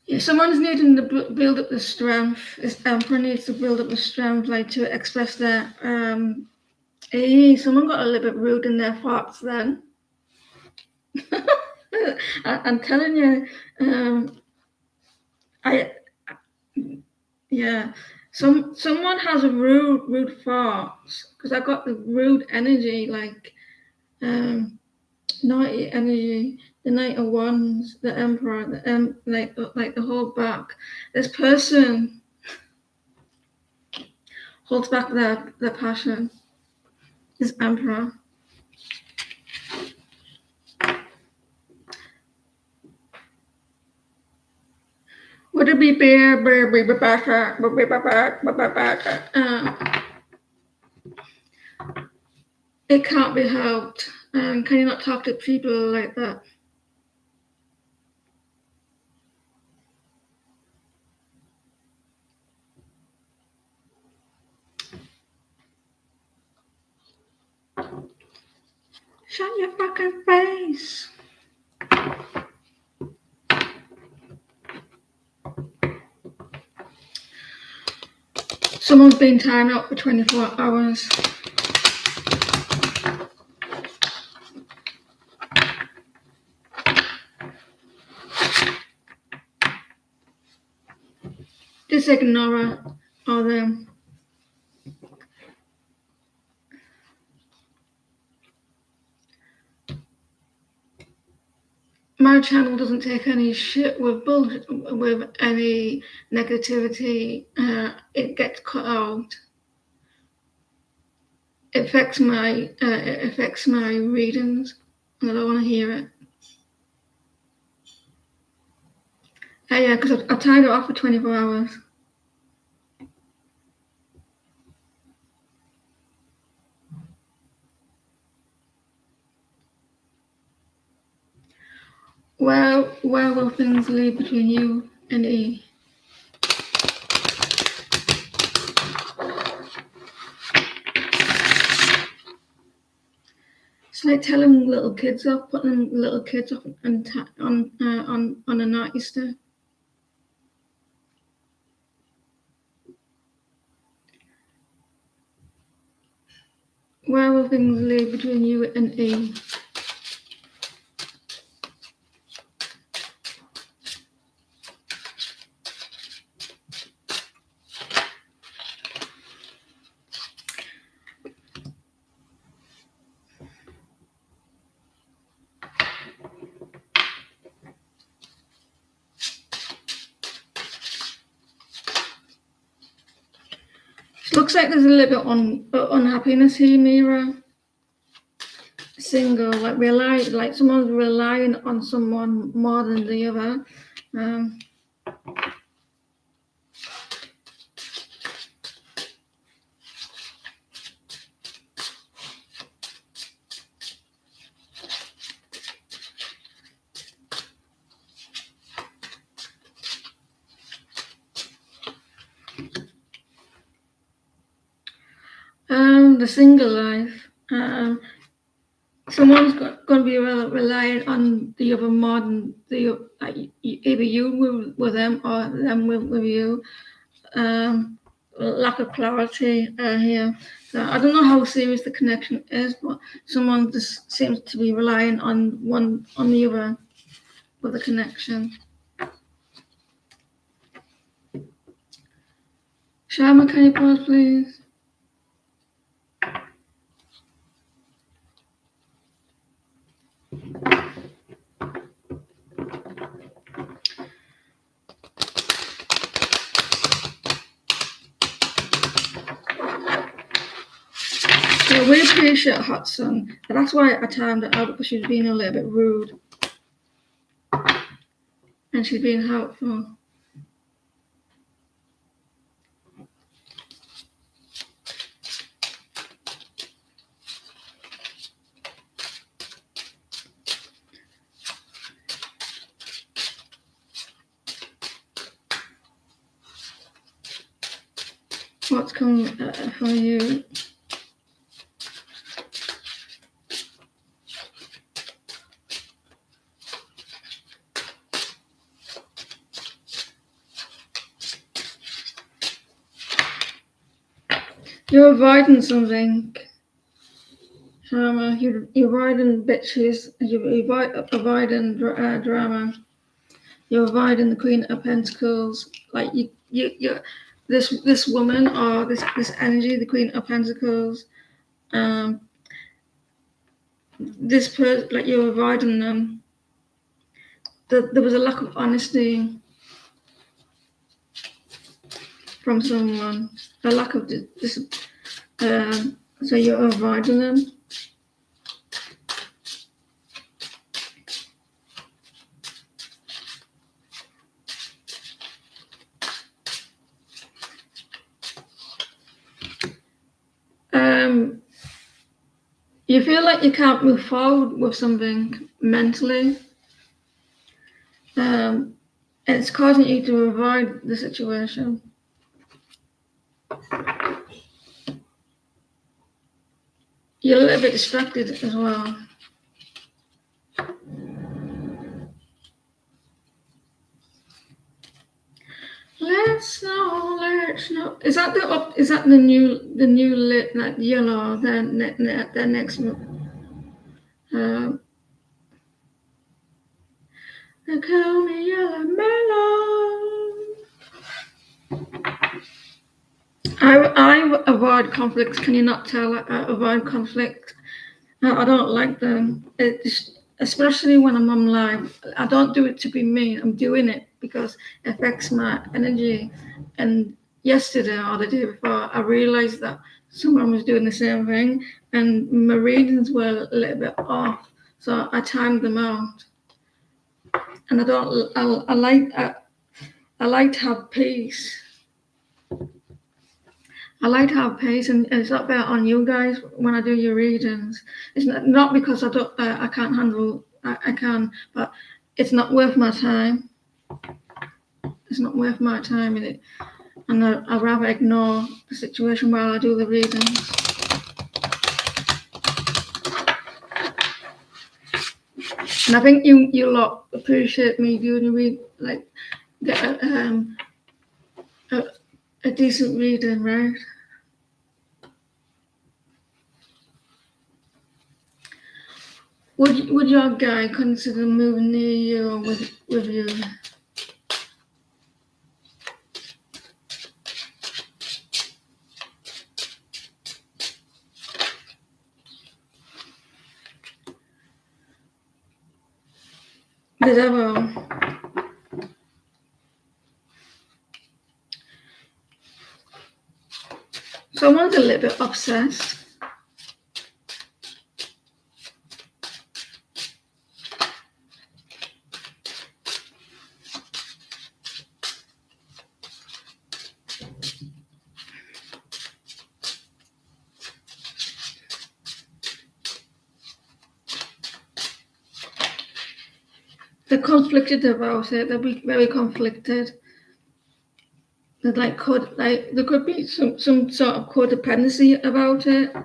A: Yeah, someone's needing to build up the strength. This Emperor needs to build up the strength, like to express their. Hey, someone got a little bit rude in their thoughts then. I'm telling you, someone has a rude thoughts because I got the rude energy, like naughty energy. The Knight of Wands, the Emperor, like the whole back. This person holds back their passion. This Emperor. Would it be it can't be helped. Can you not talk to people like that? Shut your fucking face. Someone's been tied up for 24 hours. Just ignore it or them. My channel doesn't take any shit with bullshit, with any negativity. It gets cut out. It affects my readings, and I don't want to hear it. Yeah, because I tied it off for 24 hours. Where will things lead between you and E? It's like telling little kids off, putting little kids off on a naughty step. Where will things lead between you and E? Looks like there's a little bit unhappiness here, Mira. Single, like someone's relying on someone more than the other. The single life. Someone's going to be relying on the other more than either you with them or them with you. Lack of clarity here. So I don't know how serious the connection is, but someone just seems to be relying on the other with a connection. Sharma, can you pause, please? Yeah, we appreciate hot sun, and that's why I timed it out, because she's being a little bit rude. And she's being helpful. What's coming for you? You're avoiding something, Sharma. You're avoiding bitches. You're avoiding drama. You're avoiding the Queen of Pentacles. Like you this woman or this energy, the Queen of Pentacles. This person, like, you're avoiding them. There was a lack of honesty from someone. A lack of this. So you're avoiding them. You feel like you can't move forward with something mentally. It's causing you to avoid the situation. You're a little bit distracted as well. Let's know. Is that the new lit, that yellow? The next one. They call me Yellow Melon. I avoid conflicts. Can you not tell? I avoid conflict. I don't like them. Especially when I'm on live. I don't do it to be mean. I'm doing it because it affects my energy. And yesterday or the day before, I realized that someone was doing the same thing, and my readings were a little bit off. So I timed them out. And I like to have peace. I like to have peace, and it's not fair on you guys when I do your readings. It's not because I can't handle. I can, but it's not worth my time. It's not worth my time in it, and I'd rather ignore the situation while I do the readings. And I think you lot appreciate me doing get a decent reading, right? Would your guy consider moving near you or with you? The devil. Someone's a little bit obsessed. They're conflicted about it. They'll be very conflicted. They're like there could be some sort of codependency about it.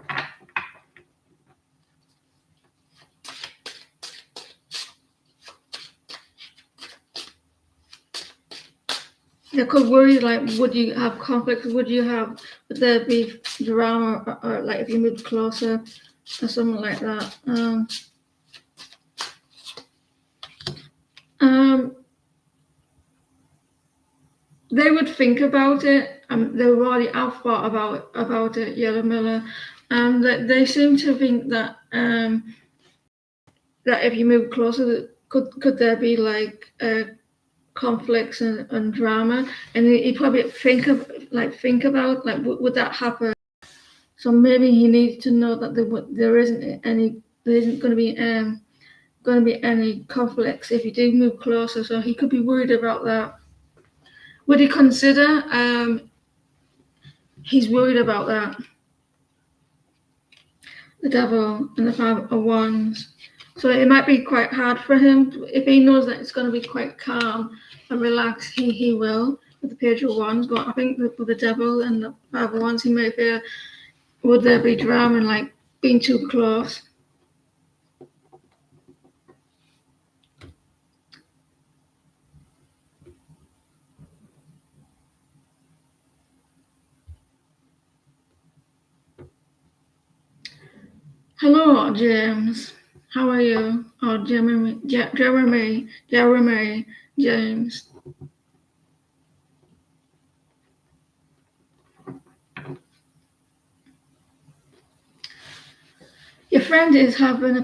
A: They could worry, like, would you have conflict? Would there be drama, or like if you moved closer or something like that? They would think about it. They already have thought about it, Yellow Miller, and they seem to think that that if you move closer, could there be like conflicts and drama? And he probably think about like would that happen? So maybe he needs to know that there isn't going to be any conflicts if you do move closer. So he could be worried about that. Would he consider? He's worried about that. The Devil and the Five of Wands. So it might be quite hard for him if he knows that it's going to be quite calm and relaxed. He will with the Page of Wands, but I think with the Devil and the Five of Wands, he may fear, would there be drama and like being too close? Hello, James. How are you? Oh, Jeremy, James. Your friend is having a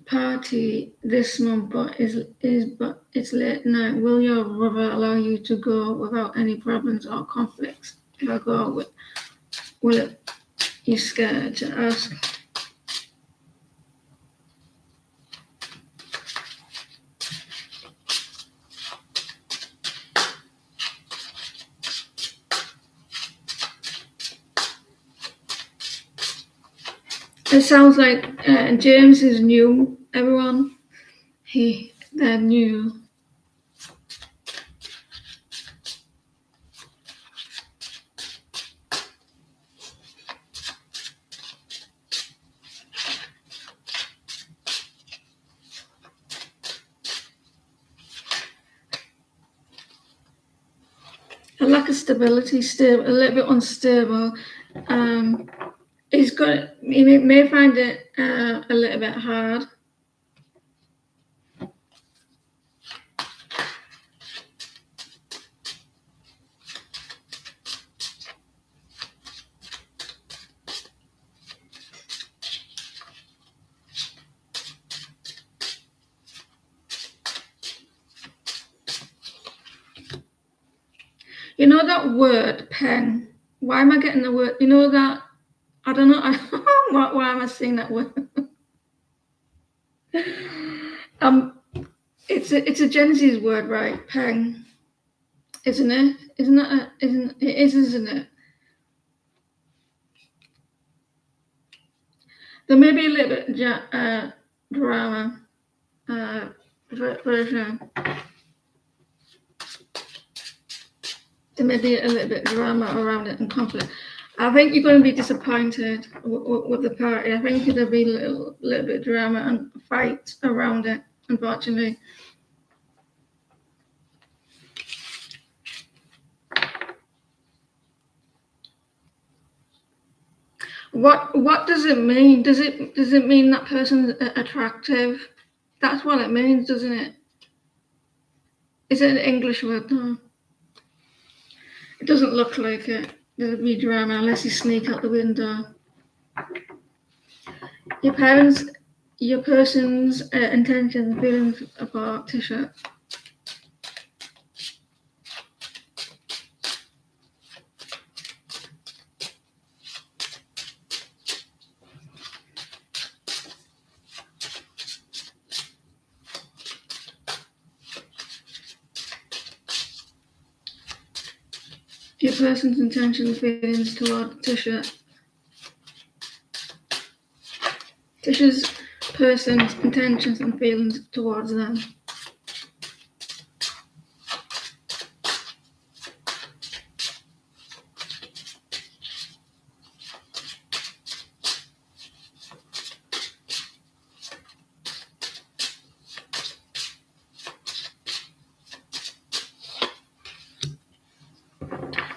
A: party this month, but it's late night. Will your brother allow you to go without any problems or conflicts? If I go, will it? You scared to ask? It sounds like James is new. Everyone, they're new. A lack of stability, a little bit unstable. He may find it a little bit hard. You know that word, pen? Why am I getting the word? You know that? I don't know. Why am I saying that word? It's a Genesis word, right? Pen, isn't it? Isn't it? There may be a little bit drama version. There may be a little bit of drama around it and conflict. I think you're going to be disappointed with the party. I think there'll be a little bit of drama and fight around it, unfortunately. What does it mean? Does it mean that person's attractive? That's what it means, doesn't it? Is it an English word? No. It doesn't look like it. There'll be drama unless you sneak out the window. Your person's intentions and feelings about Tisha. your person's intentions and feelings toward Tisha. Tisha's person's intentions and feelings towards them.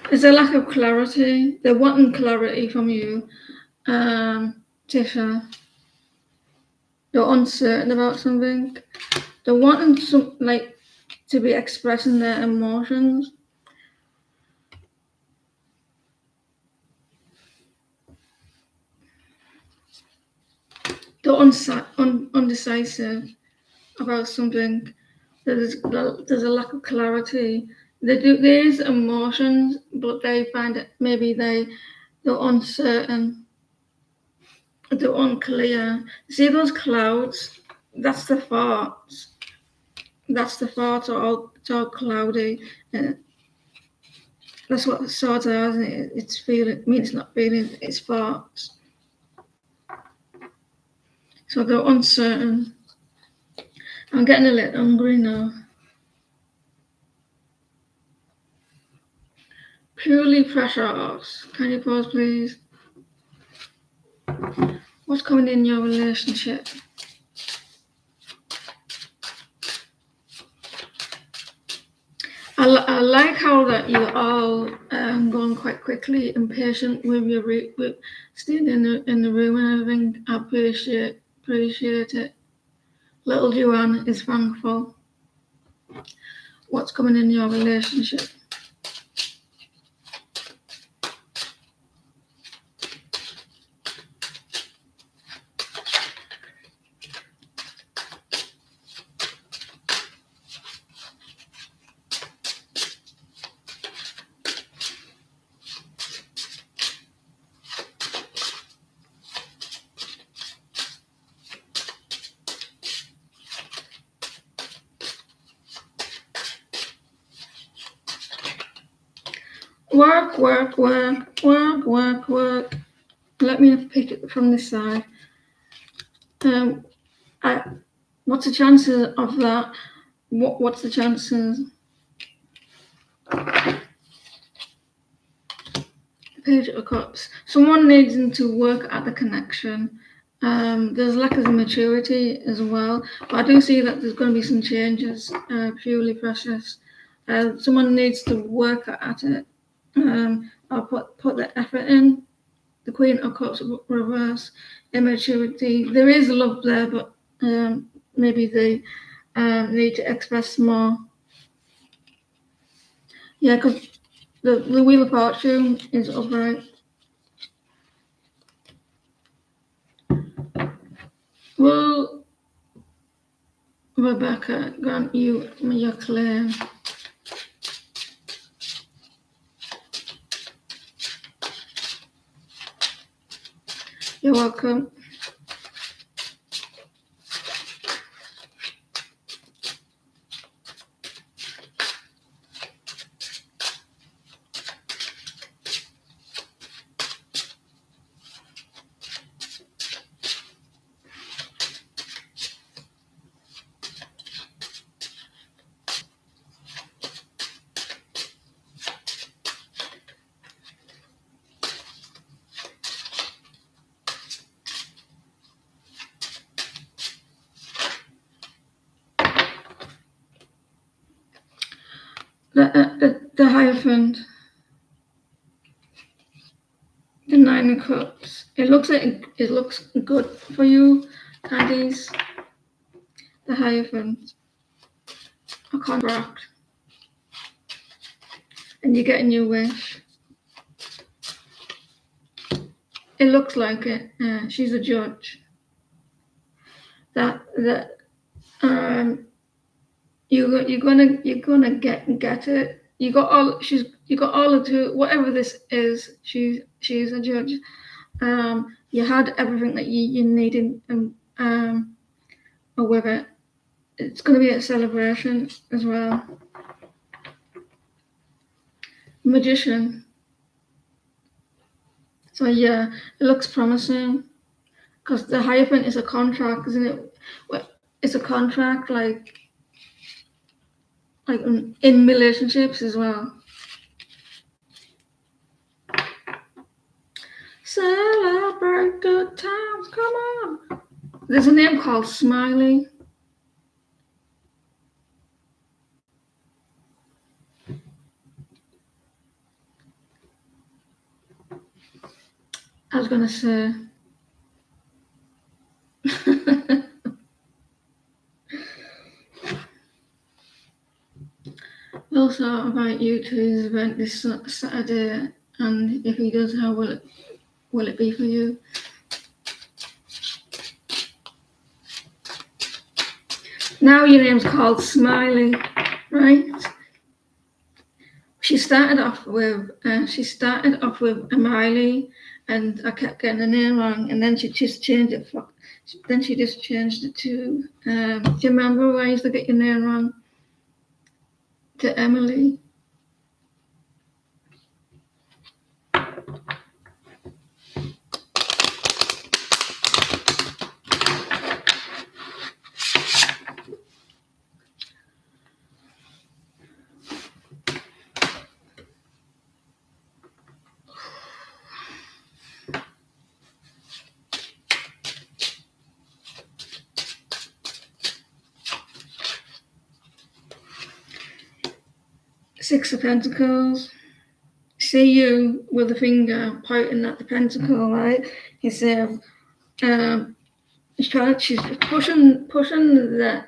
A: There's a lack of clarity. They're wanting clarity from you, Tisha. They're uncertain about something. They're wanting to be expressing their emotions. They're undecisive about something. There's a lack of clarity. There is emotions, but they find it maybe they're uncertain. They're unclear. See those clouds? That's the thoughts. That's the thoughts are all cloudy. That's what the thoughts are, isn't it? It's feeling. I mean, it's not feeling. It's thoughts. So they're uncertain. I'm getting a little hungry now. Purely precious. Can you pause, please? What's coming in your relationship? I like how that you're all going quite quickly, impatient with your with staying in the room and everything. I appreciate it. Little Joanne is thankful. What's coming in your relationship? Work. Let me pick it from this side. What's the chances of that? What's the chances? Page of Cups. Someone needs to work at the connection. There's lack of maturity as well, but I do see that there's going to be some changes. Purely precious. Someone needs to work at it. I'll put the effort in. The Queen of Cups reverse. Immaturity. There is love there, but maybe they need to express more. Yeah, because the Wheel of Fortune is upright. Well, Rebecca, grant you your claim. You're welcome. The Hierophant, the Nine of Cups. It looks good for you, Candice. The Hierophant, a contract, and you're getting your wish. It looks like it. She's a judge. You're gonna get it. You got all of two. Whatever this is, she's a judge. You had everything that you needed, and with it, it's going to be a celebration as well. Magician. So yeah, it looks promising because the Hierophant is a contract, isn't it? Well, it's a contract like in relationships as well. Celebrate good times, come on. There's a name called Smiley. I was gonna say. We also invite you to his event this Saturday, and if he does, how will it be for you? Now your name's called Smiley, right? She started off with Miley, and I kept getting the name wrong, and then she just changed it. Then she just changed it to. Do you remember where I used to get your name wrong? To Emily. Six of Pentacles. See you with a finger pointing at the pentacle, right? He said, she's pushing the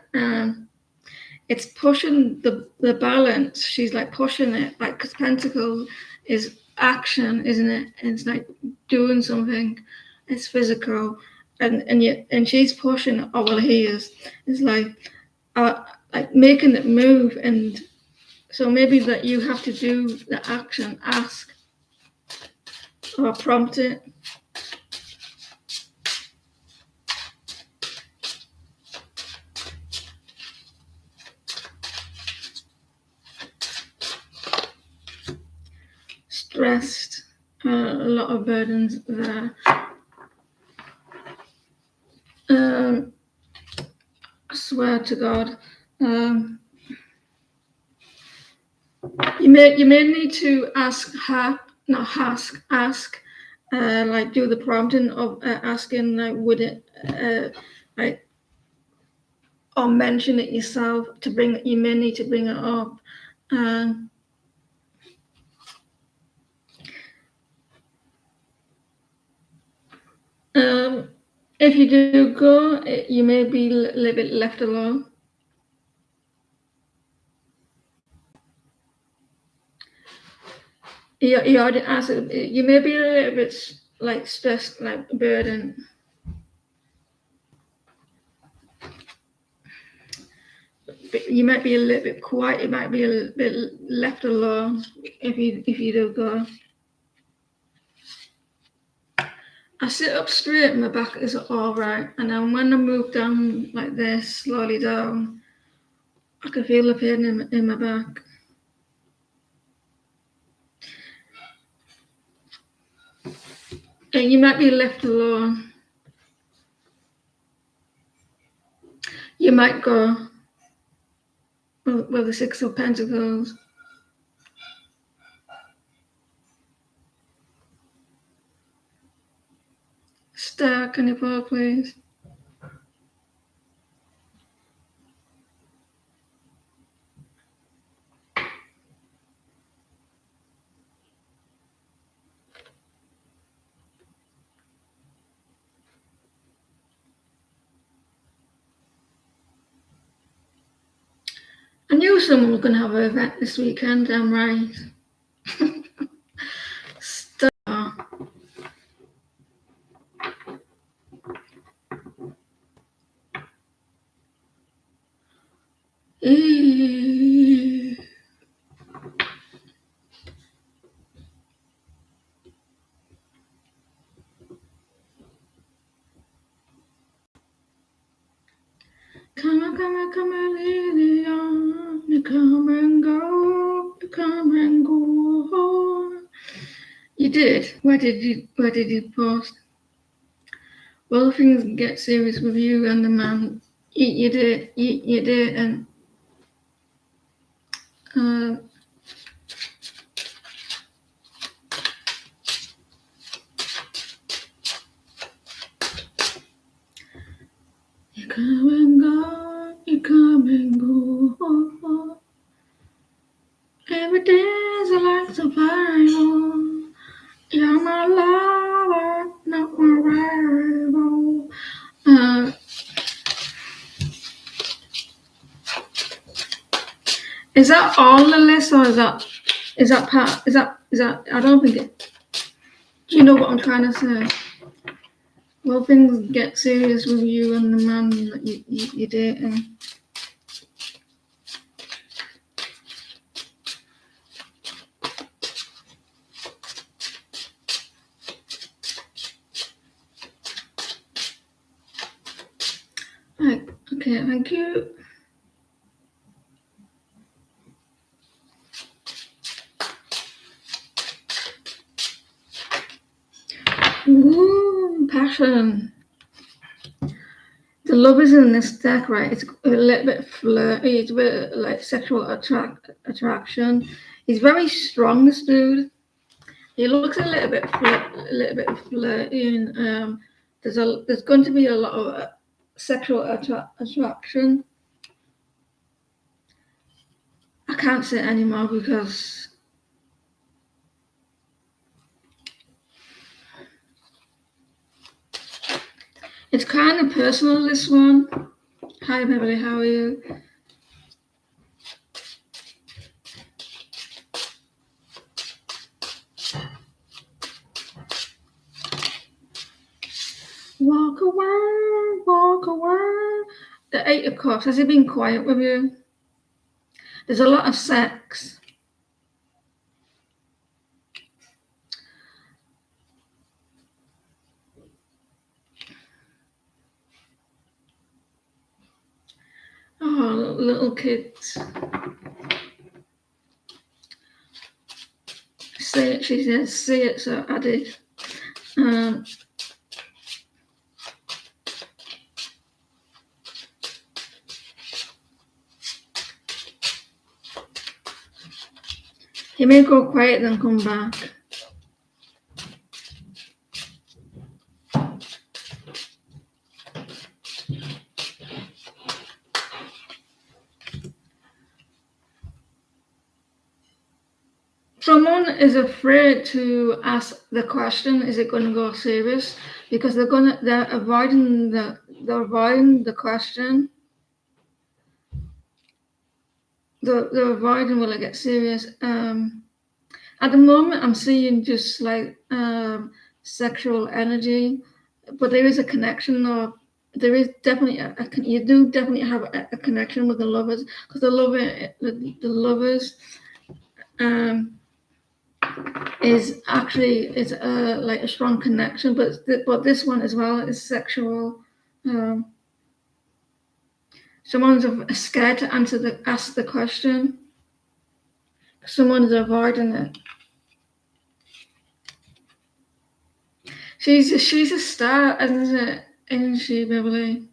A: it's pushing the balance. She's like pushing it, like because pentacle is action, isn't it? And it's like doing something. It's physical, and she's pushing. Oh well, he is. It's like making it move, and so maybe that you have to do the action, ask or prompt it. Stressed, a lot of burdens there. I swear to God, you may need to ask her, not ask, like do the prompting of asking, like would it, like, or mention it yourself to bring. You may need to bring it up. If you do go, you may be a little bit left alone. You already asked it. You may be a little bit like stressed, like burdened. But you might be a little bit quiet. You might be a little bit left alone if you do go. I sit up straight and my back is all right, and then when I move down like this, slowly down, I can feel the pain in my back. And you might be left alone. You might go with the Six of Pentacles. Star, can you pull, please? I knew someone was going to have an event this weekend, I'm right. Star. Come on, Lily, come and go, come and go. did? Where did you post? Well, things get serious with you and the man. You did, and you come and go, you come and go. Every day's like survival. You're my lover, not my rival. Is that all the list, or is that part? Is that? I don't think it. Do you know what I'm trying to say? Well, things get serious with you and the man that you're dating. Right, okay, thank you. Ooh, passion. The lovers in this deck, right? It's a little bit flirty. It's a bit like sexual attraction. He's very strong, this dude. He looks a little bit flirty, and there's going to be a lot of sexual attraction. I can't say anymore because it's kind of personal, this one. Hi, Beverly, how are you? Walk away, walk away. The Eight of Cups, has he been quiet with you? There's a lot of sex. Oh, little kids. Say it, she says, say it, so I did. He may go quiet then come back. Someone is afraid to ask the question, is it going to go serious? Because they're avoiding the question. They're avoiding, will it get serious? At the moment, I'm seeing just like sexual energy, but there is a connection, or there is definitely you do definitely have a connection with the lovers, because the lovers is actually like a strong connection, but this one as well is sexual. Someone's scared to ask the question. Someone's avoiding it. She's a star, isn't she, Beverly?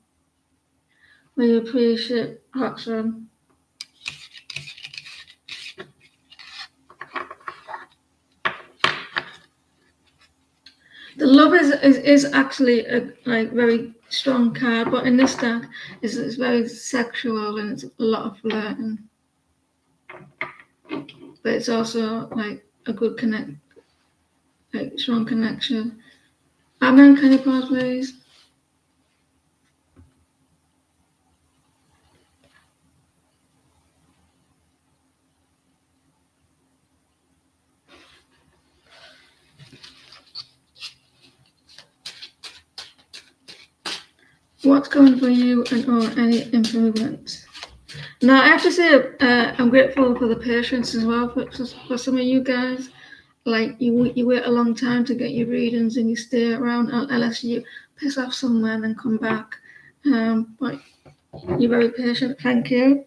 A: We appreciate action. The love is actually a like very strong card, but in this deck it's very sexual and it's a lot of flirting. But it's also like a good strong connection. Amen, can you pause, please? What's going for you or any improvements? Now, I have to say, I'm grateful for the patience as well for some of you guys. Like, you wait a long time to get your readings and you stay around unless you piss off someone and come back. But you're very patient. Thank you.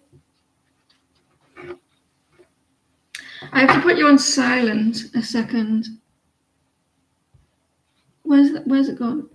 A: I have to put you on silent a second. Where's it gone?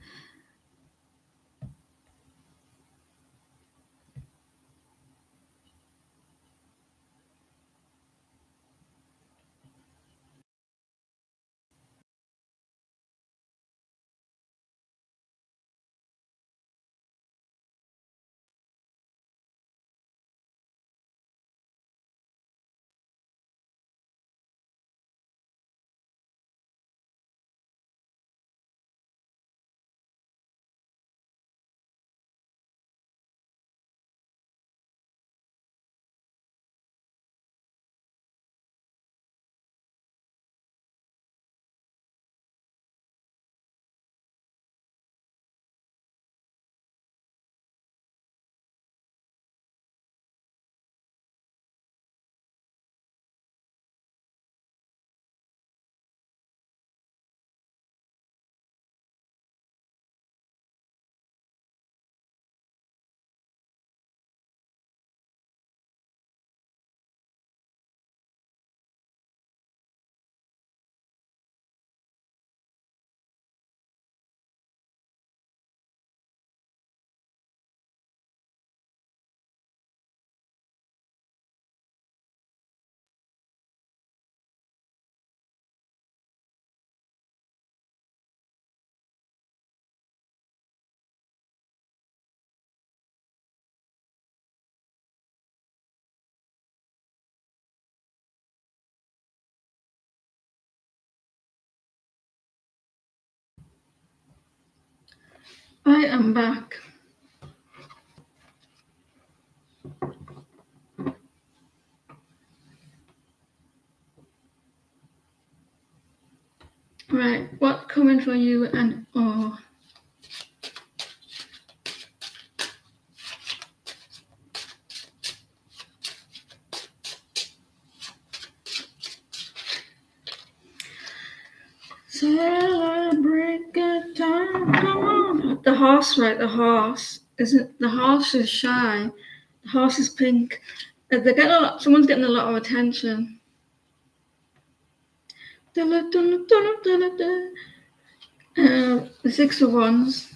A: I am back. Right, what's coming for you and oh. Celebrate good time, come on. The horse, right? The horse. Isn't the horse is shy? The horse is pink. They're getting a lot, someone's getting a lot of attention. The Six of Wands.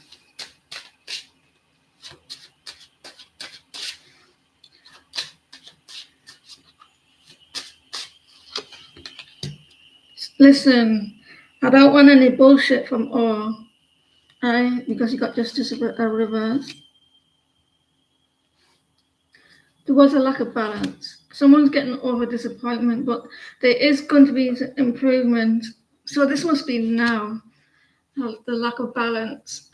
A: Listen, I don't want any bullshit from all. Because you got Justice reversed. There was a lack of balance. Someone's getting over disappointment, but there is going to be improvement. So this must be now. The lack of balance,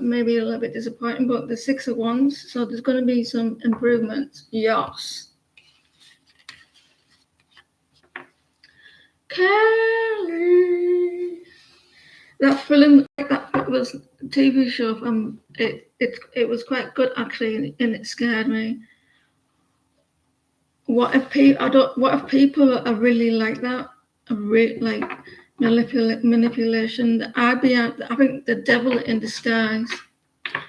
A: maybe a little bit disappointing, but the Six of Wands, so there's going to be some improvement. Yes. Kelly. That film, that was a TV show. It was quite good actually, and it scared me. What if people are really like that? Like manipulation. I think the devil in disguise.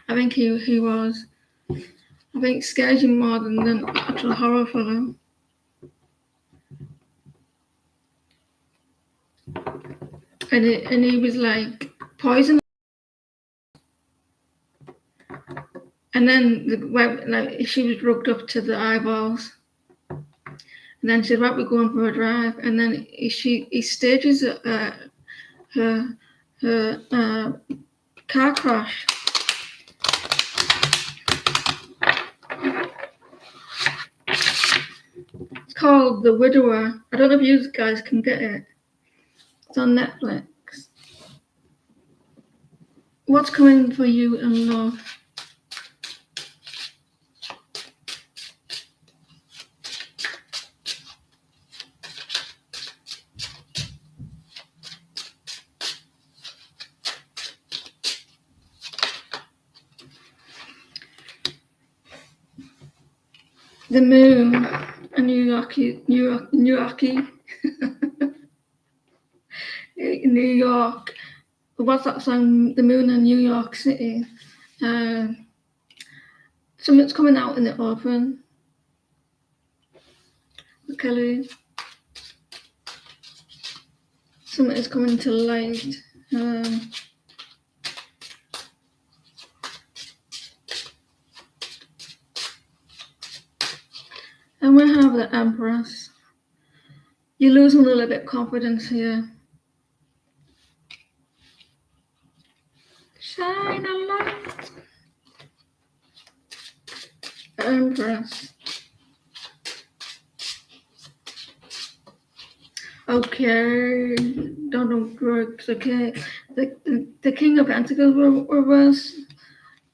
A: I think he was. I think it scares you more than an actual horror film. And he was like poison. And then she was rugged up to the eyeballs. And then she said, right, we're going for a drive. And then he stages her car crash. It's called The Widower. I don't know if you guys can get it. It's on Netflix. What's coming for you in love? The moon, a New Yorkie. New York. What's that song? The moon in New York City. Something's coming out in the open. Kelly. Something is coming to light. we have the Empress. You're losing a little bit of confidence here. Shine a light. Empress. Okay, don't do drugs. Okay, the King of Pentacles reverse.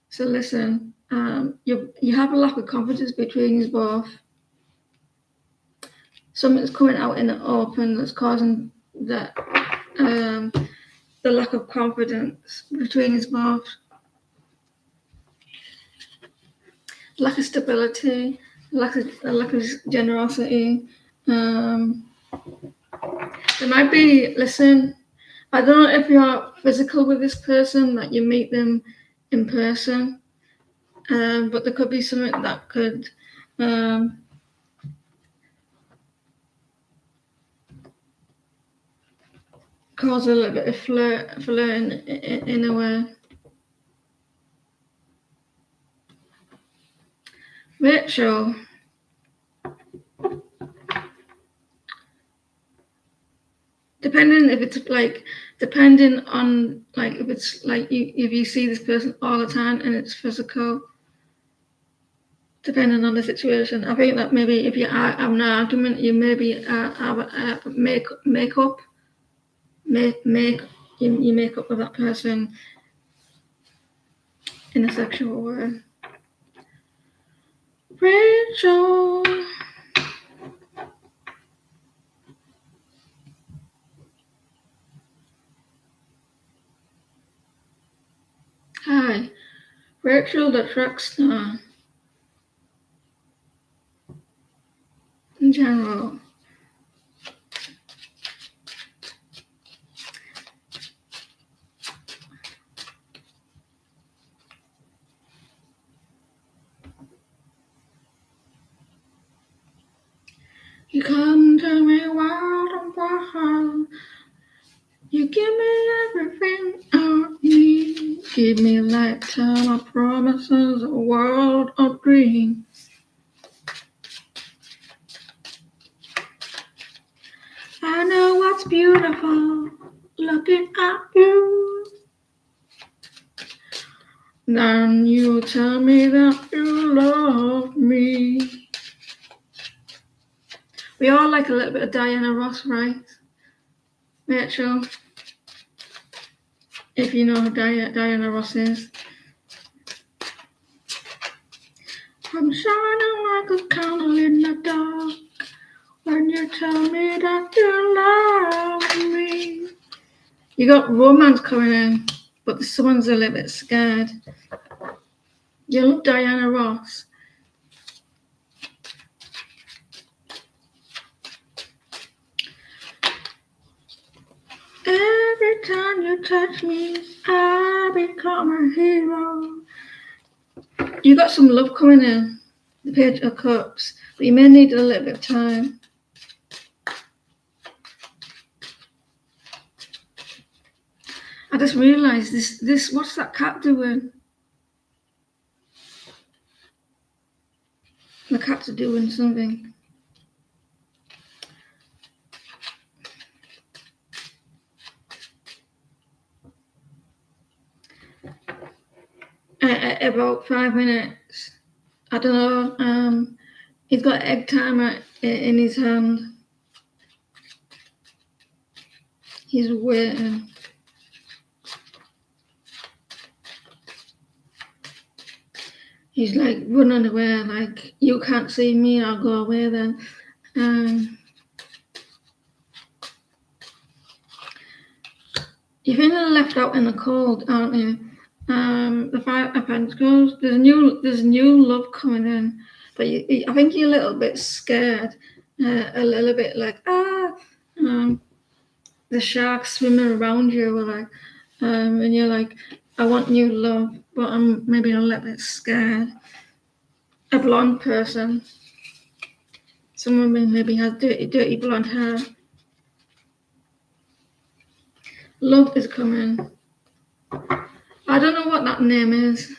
A: So listen, you have a lack of confidence between you both. Something's coming out in the open that's causing that the lack of confidence between you both. Lack of stability, lack of generosity. There might be, listen, I don't know if you're physical with this person, that you meet them in person, but there could be something that could cause a little bit of flirting in a way. Rachel. Depending on if it's like if you see this person all the time and it's physical, depending on the situation. I think that maybe if you have an argument, you maybe make up with that person in a sexual way. Rachel. Hi, Rachel the track star. In general. You come to me wild and wild. You give me everything I need. Give me a lifetime of promises, a world of dreams. I know what's beautiful looking at you. Then you tell me that you love me. We all like a little bit of Diana Ross, right? Rachel, if you know who Diana Ross is. I'm shining like a candle in the dark when you tell me that you love me. You got romance coming in, but someone's a little bit scared. You love Diana Ross. Every time you touch me, I become a hero. You got some love coming in, the Page of Cups, but you may need a little bit of time. I just realised this. What's that cat doing? The cats are doing something. About 5 minutes. I don't know. He's got an egg timer in his hand. He's waiting. He's like running away, like, you can't see me, I'll go away then. You're feeling left out in the cold, aren't you? The Five of Pentacles, there's new love coming in, but I think you're a little bit scared, a little bit like, the sharks swimming around you, or like, and you're like, I want new love, but I'm maybe a little bit scared. A blonde person. Someone maybe has dirty blonde hair. Love is coming. I don't know what that name is.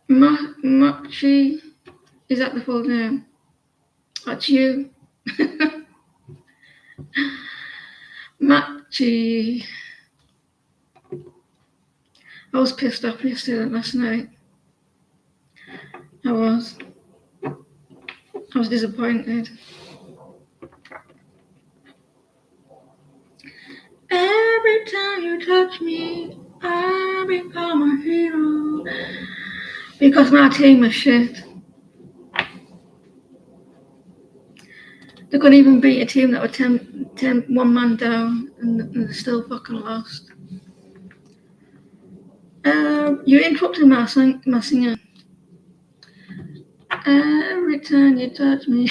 A: Machi, is that the full name? That's you. Machi. I was pissed off yesterday, last night. I was disappointed. Every time you touch me, I become a hero. Because my team was shit. They couldn't even beat a team that were 10 one man down, and they still fucking lost. You interrupted my singing. Every time you touch me.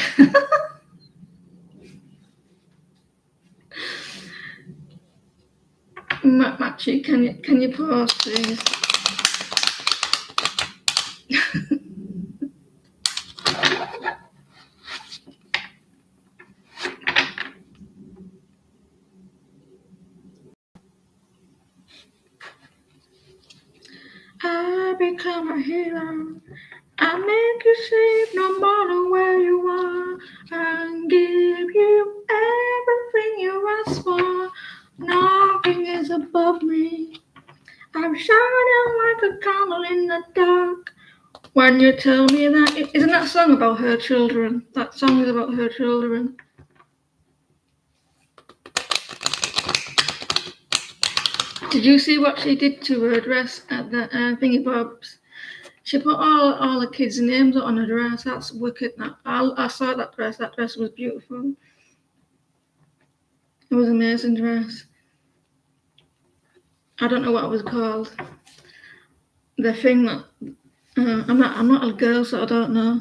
A: Machi, can you pause, please? I become a hero. I make you safe no matter where you are. I give you everything you ask for. Nothing is above me. I'm shining like a candle in the dark. When you tell me that, isn't that song about her children? That song is about her children. Did you see what she did to her dress at the thingy bobs? She put all the kids' names on her dress. That's wicked. I saw that dress. That dress was beautiful. It was an amazing dress. I don't know what it was called. The thing that I'm not a girl, so I don't know.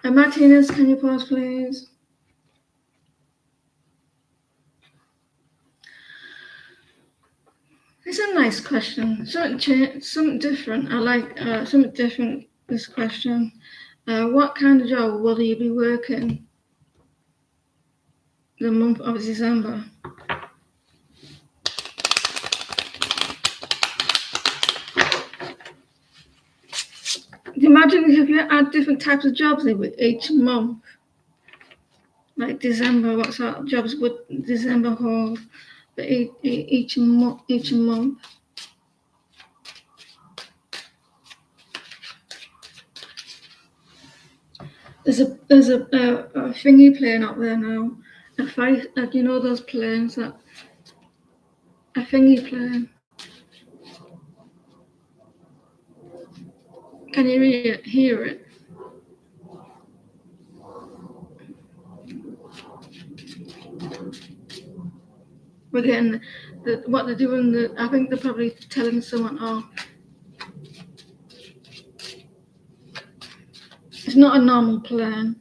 A: Martinez, can you pause, please? It's a nice question. Something different. I like something different. This question. What kind of job will you be working the month of December? Imagine if you had different types of jobs each month. Like December, what sort of jobs would December hold? But each month. There's a thingy plane up there now. A fight, you know those planes that a thingy plane. Can you hear it? We're getting what they're doing. I think they're probably telling someone off. It's not a normal plane.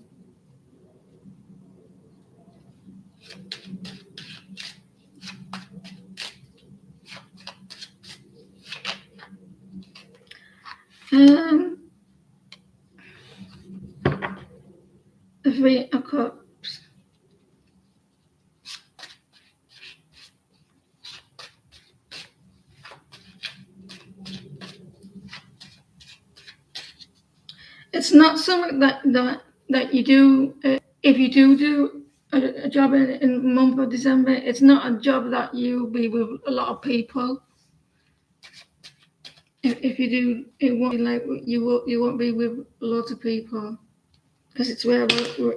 A: The three cups. It's not something that you do. If you do a job in the month of December, it's not a job that you be with a lot of people. If you do, it won't be like you won't be with lots of people because it's where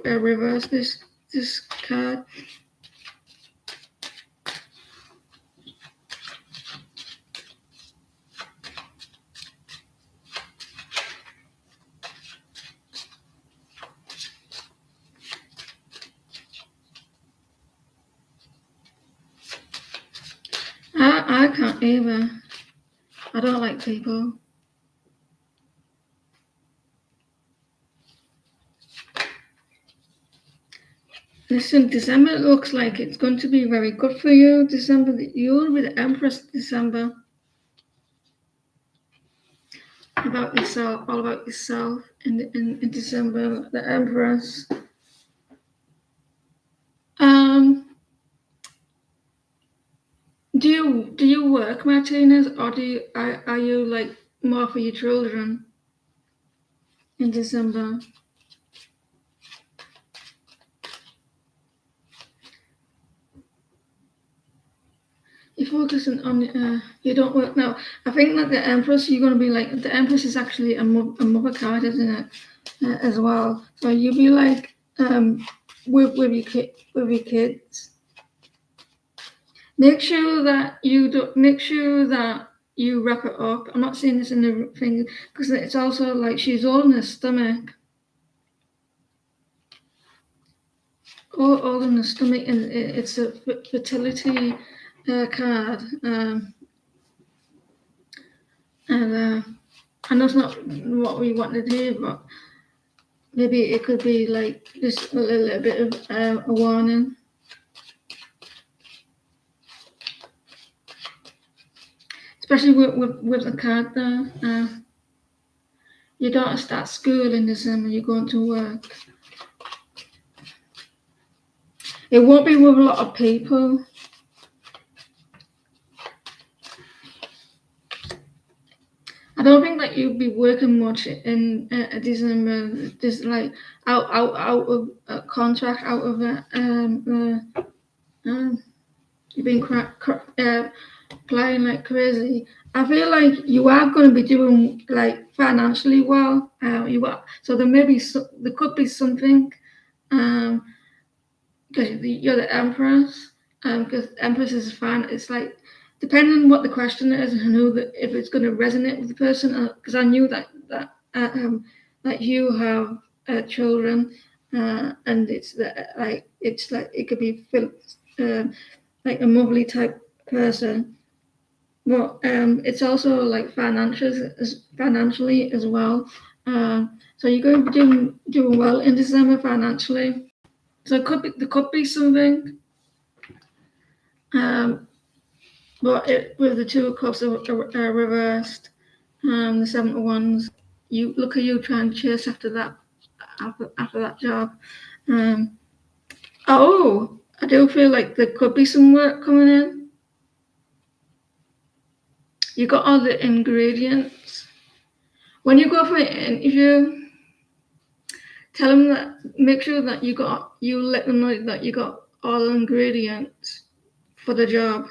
A: I reverse this card. I can't either. I don't like people. Listen, December looks like it's going to be very good for you. December, you'll be the Empress December. About yourself, all about yourself in December, the Empress. Do you work, Martinez, or are you like more for your children in December. You're focusing on you don't work now. I think that the Empress, you're going to be like the Empress is actually a mother card, isn't it? As well. So you'll be like with your kids. Make sure that you wrap it up. I'm not saying this in the thing because it's also like she's all in her stomach. All in the stomach, and it's a fertility card. And I know it's not what we want to do, but maybe it could be like just a little bit of a warning. Especially with the card there. Your daughter starts school in December, you're going to work. It won't be with a lot of people. I don't think that you'll be working much in December. Just like out of a contract, out of you've been applying like crazy. I feel like you are going to be doing like financially well. You are, so there could be something. Because you're the Empress. Because Empress is fine. It's like depending on what the question is and who if it's going to resonate with the person. Because I knew that you have children, and it's like it could be like a motherly type person. But it's also like financially as well. So you're going to be doing well in December financially. So there could be something, but with the Two of Cups reversed, the Seven of Wands, you look at you trying to chase after that job. I do feel like there could be some work coming in. You got all the ingredients. When you go for an interview, tell them that. Make sure that you let them know that you got all the ingredients for the job.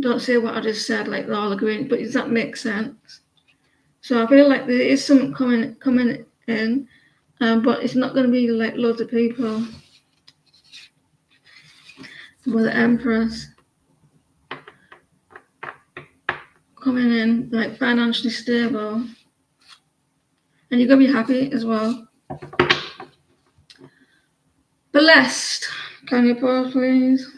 A: Don't say what I just said, like all the ingredients, but does that make sense? So I feel like there is something coming in, but it's not going to be like loads of people. With the Empress coming in, like financially stable, and you're going to be happy as well. Blessed. Can you pause, please?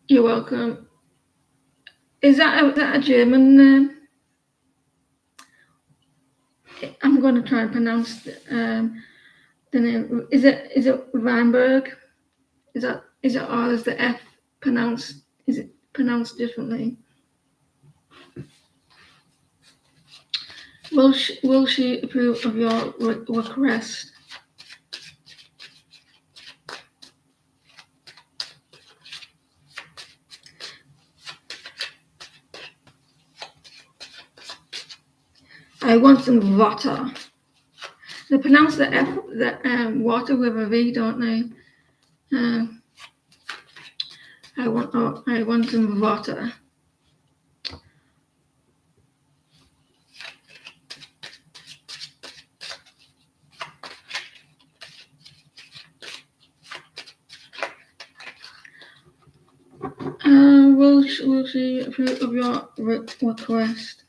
A: You're welcome. Is that a German name? I'm going to try and pronounce the name. Is it Weinberg? Is it or is the F pronounced? Is it pronounced differently? Will she approve of your request? I want some water. They pronounce the water with a V, don't they? I want some water. Will she approve of your request?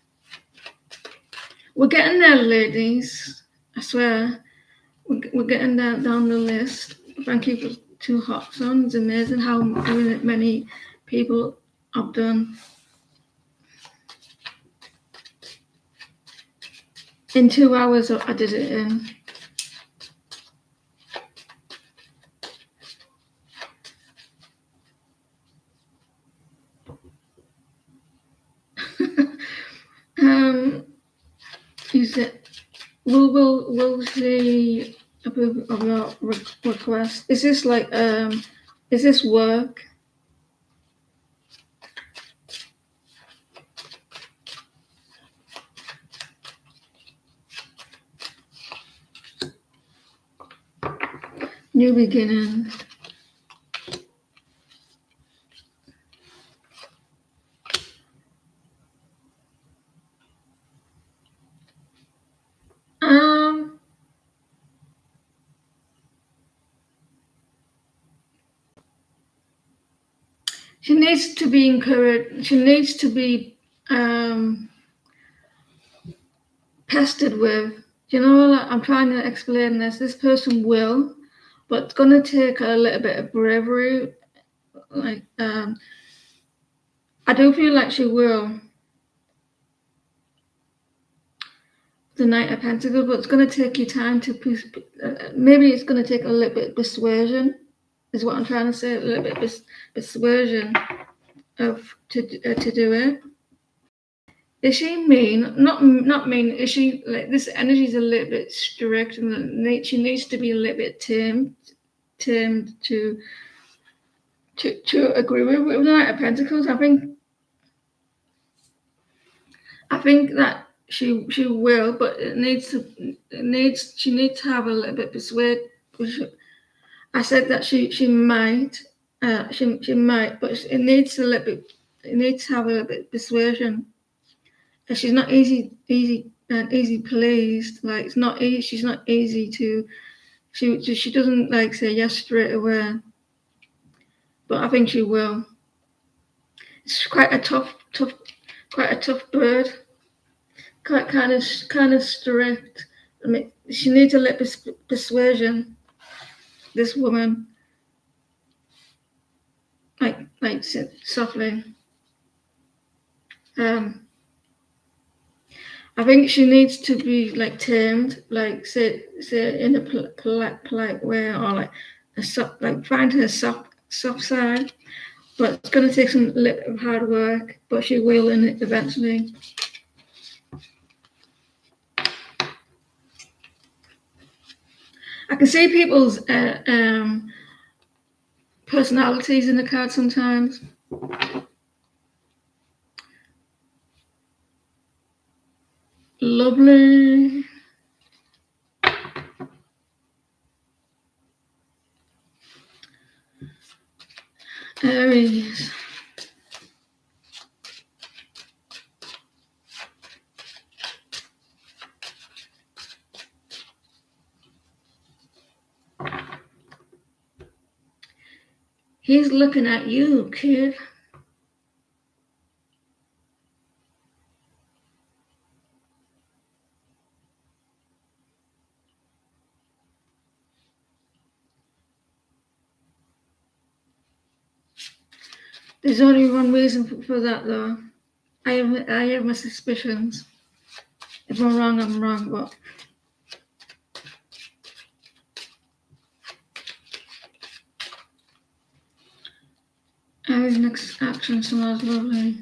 A: We're getting there, ladies. I swear. We're getting down the list. Thank you for 2 hot suns. Amazing how many people have done. In 2 hours, I did it in. You said Will she approve of your request? Is this like is this work? New beginning. She needs to be encouraged. She needs to be pestered with. You know, like, I'm trying to explain this. This person will, but it's gonna take a little bit of bravery. Like, I do feel like she will. The Knight of Pentacles, but it's gonna take you time to. Maybe it's gonna take a little bit of persuasion. Is what I'm trying to say. A little bit of persuasion of to do it. Is she mean? Not mean. Is she like this? Energy is a little bit strict, and she needs to be a little bit tamed to agree with the Knight of Pentacles. I think that she will, but she needs to have a little bit persuade. I said that she might, she might, but it needs a little bit. It needs to have a little bit of persuasion. She's not easy pleased. Like it's not easy. She's not easy to. She doesn't like say yes straight away. But I think she will. It's quite a tough bird. Kind of strict. I mean, she needs a little persuasion. This woman, like softly. I think she needs to be like tamed, like say in a polite way, or like find her soft side. But it's going to take some little bit of hard work, but she will in it eventually. I can see people's personalities in the card sometimes. Lovely. Aries. He's looking at you, kid. There's only one reason for that, though. I have my suspicions. If I'm wrong, but Aries' next action smells lovely.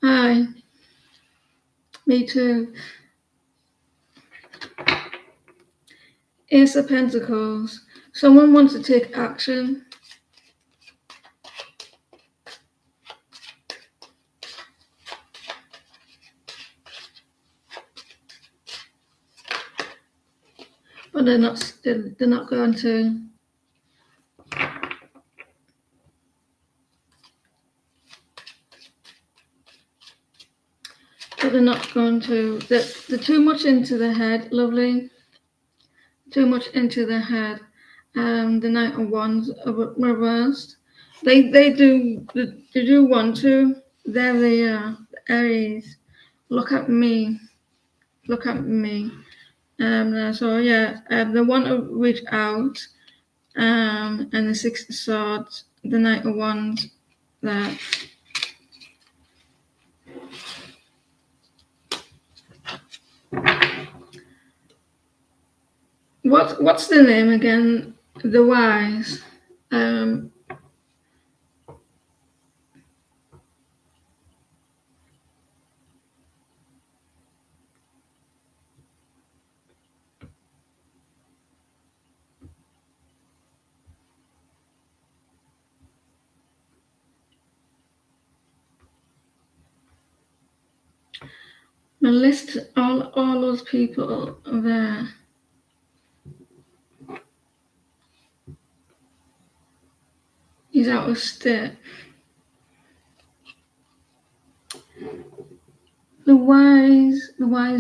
A: Hi. Me too. Ace of Pentacles. Someone wants to take action. But they're not going to. But they're not going to. They're too much into the head, lovely. Too much into the head. The Knight of Wands are reversed. They do want to. There they are, Aries. Look at me. Look at me. So yeah, they want to reach out. And the Six of Swords, the Knight of Wands. There. What's the name again? The Wise. And list all those people there. He's out of state. The wise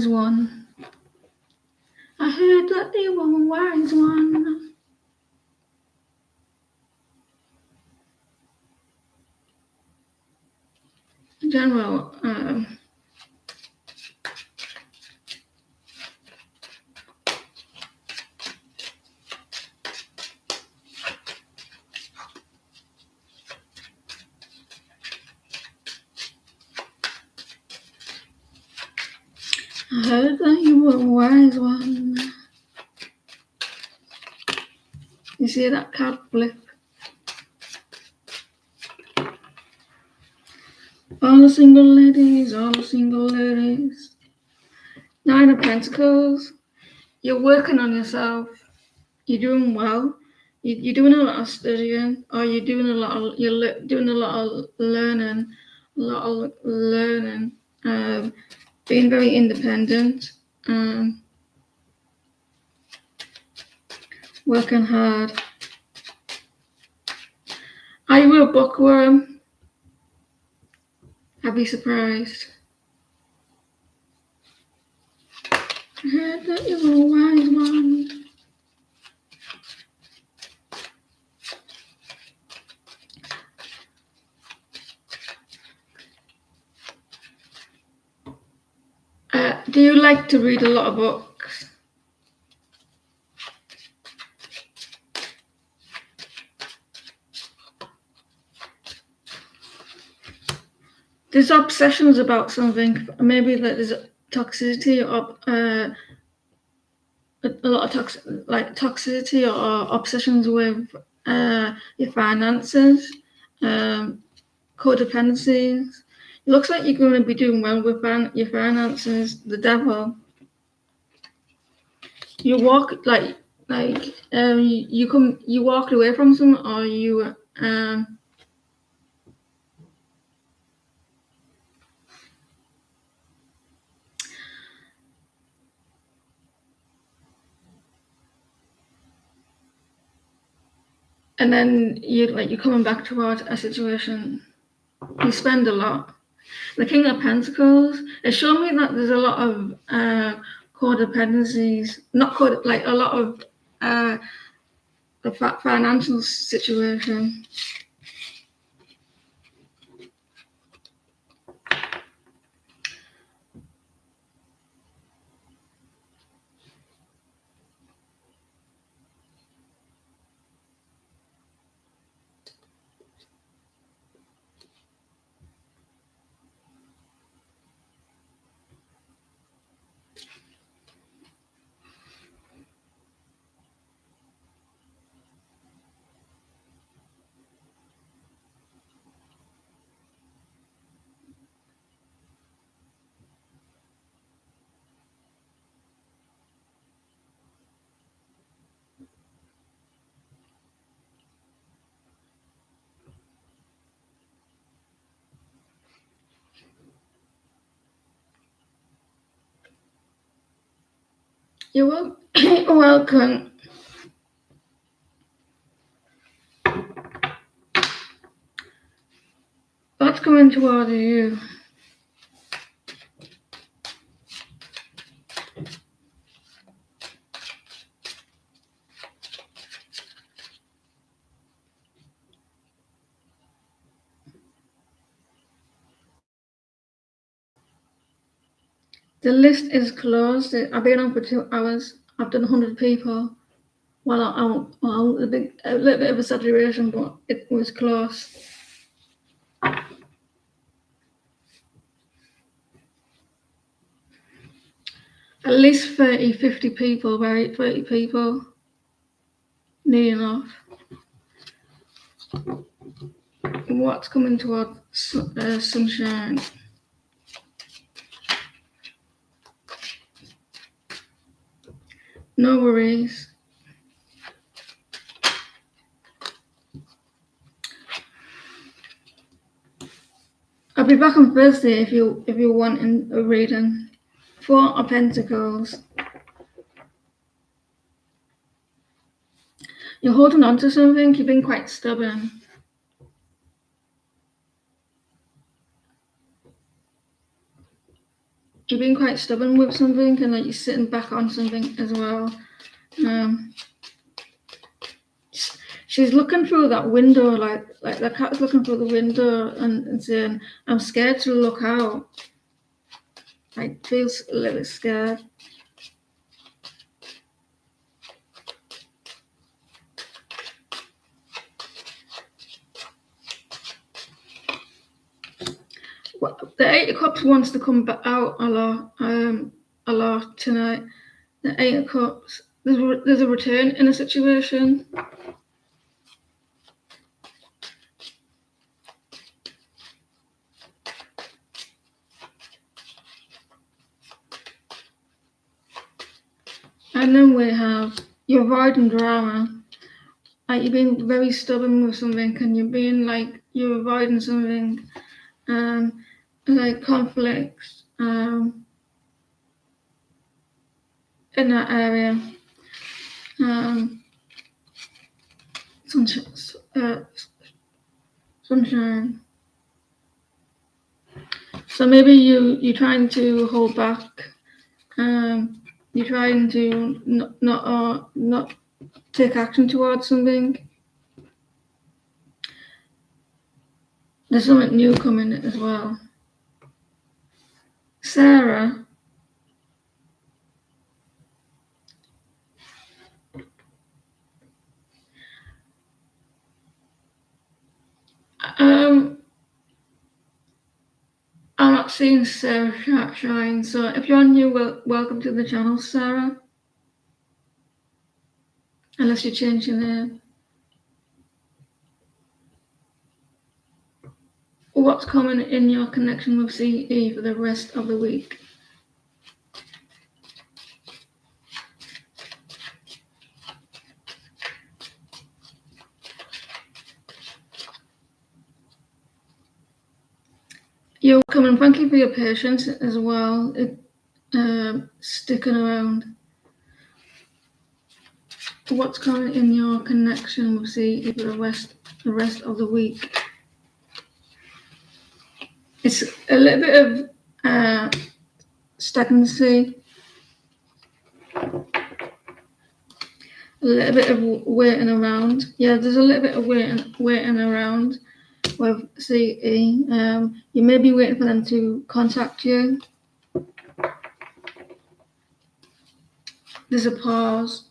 A: one. I heard that you were a wise one. In general, I heard that you were a wise one. You see that card flip? All the single ladies, all the single ladies. Nine of Pentacles. You're working on yourself. You're doing well. You're doing a lot of studying, or you're doing doing a lot of learning, being very independent, working hard. Are you a bookworm? I'd be surprised. I heard that you were a wise one. Do you like to read a lot of books? There's obsessions about something. Maybe that there's toxicity or a lot of toxicity or obsessions with your finances, codependencies. It looks like you're going to be doing well with your finances. The devil. You walk you walked away from someone, or you and then you're coming back towards a situation. You spend a lot. The King of Pentacles, it showed me that there's a lot of codependencies, not code, like a lot of the financial situation. You're welcome. What's coming towards you? The list is closed. I've been on for 2 hours. I've done 100 people. Well, a little bit of a saturation, but it was close. At least 30, 50 people, right? 30 people. Near enough. What's coming towards sunshine? No worries. I'll be back on Thursday if you want a reading. Four of Pentacles. You're holding on to something. You've been quite stubborn. You've been quite stubborn with something, and like you're sitting back on something as well. She's looking through that window, like the cat's looking through the window and saying, "I'm scared to look out." Like feels a little bit scared. The Eight of Cups wants to come back out a lot tonight. The Eight of Cups. There's a return in a situation. And then we have you're avoiding drama. Like you're being very stubborn with something, and you're avoiding something, like conflicts, in that area. Sunshine. So maybe you're trying to hold back. You're trying to not take action towards something. There's something new coming as well. Sarah. I'm not seeing Sarah shine, so if you're new, welcome to the channel, Sarah. Unless you change your name. What's coming in your connection with CE for the rest of the week? You're welcome, and thank you for your patience as well. Sticking around. What's coming in your connection with CE for the rest of the week? It's a little bit of stagnancy, a little bit of waiting around. Yeah, there's a little bit of waiting around with CE. You may be waiting for them to contact you. There's a pause.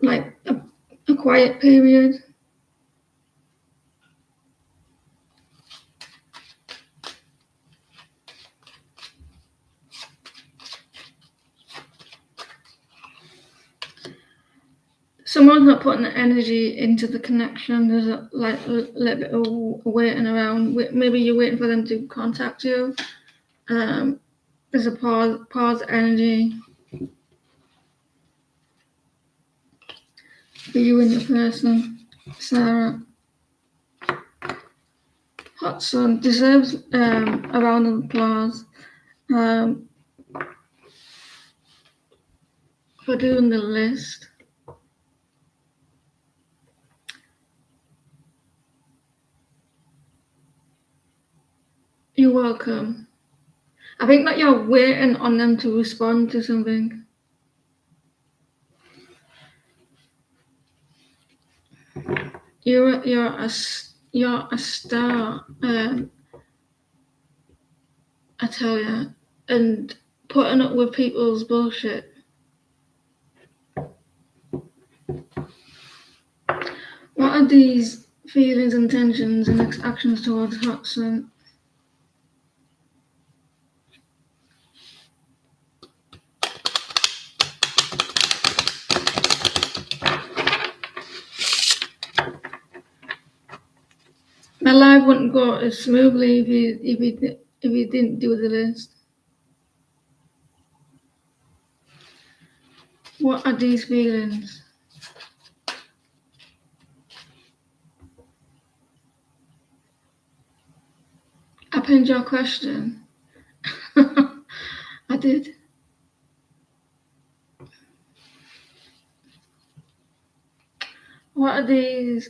A: Like a quiet period. Someone's not putting the energy into the connection. There's a little bit of waiting around. Maybe you're waiting for them to contact you. There's a pause energy for you and your person. Sarah. Hot Sun deserves a round of applause for doing the list. You're welcome. I think that you're waiting on them to respond to something. You're a star. I tell you, and putting up with people's bullshit. What are these feelings, intentions, and actions towards Hudson? My life wouldn't go as smoothly if you didn't do the list. What are these feelings? pinned your question. I did. What are these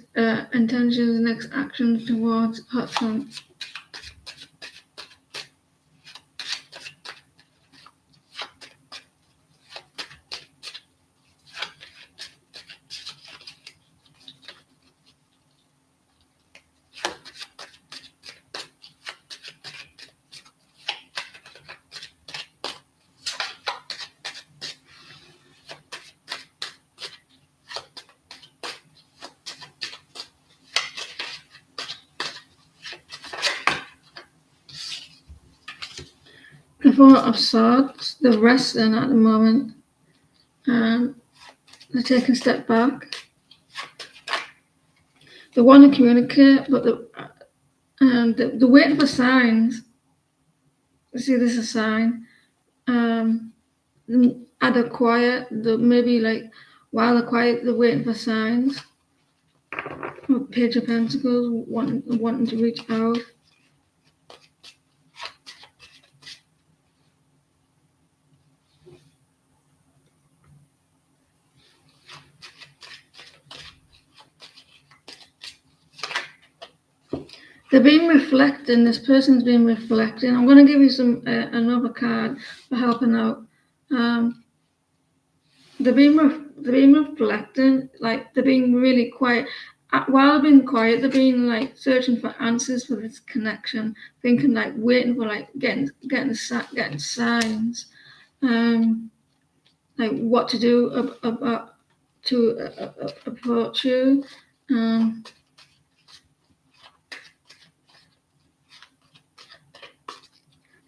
A: intentions, next actions towards Hudson? The Four of Swords, they're resting at the moment. They're taking a step back. They want to communicate, but they're waiting for signs. You see, this is a sign. At the quiet, maybe like while they're quiet, they're waiting for signs. Page of Pentacles, wanting to reach out. They're being reflecting. This person's been reflecting. I'm going to give you some another card for helping out. They're being reflecting, like they're being really quiet. While they're being quiet, they're being like searching for answers for this connection, thinking like waiting for like getting signs, like what to do about to approach you.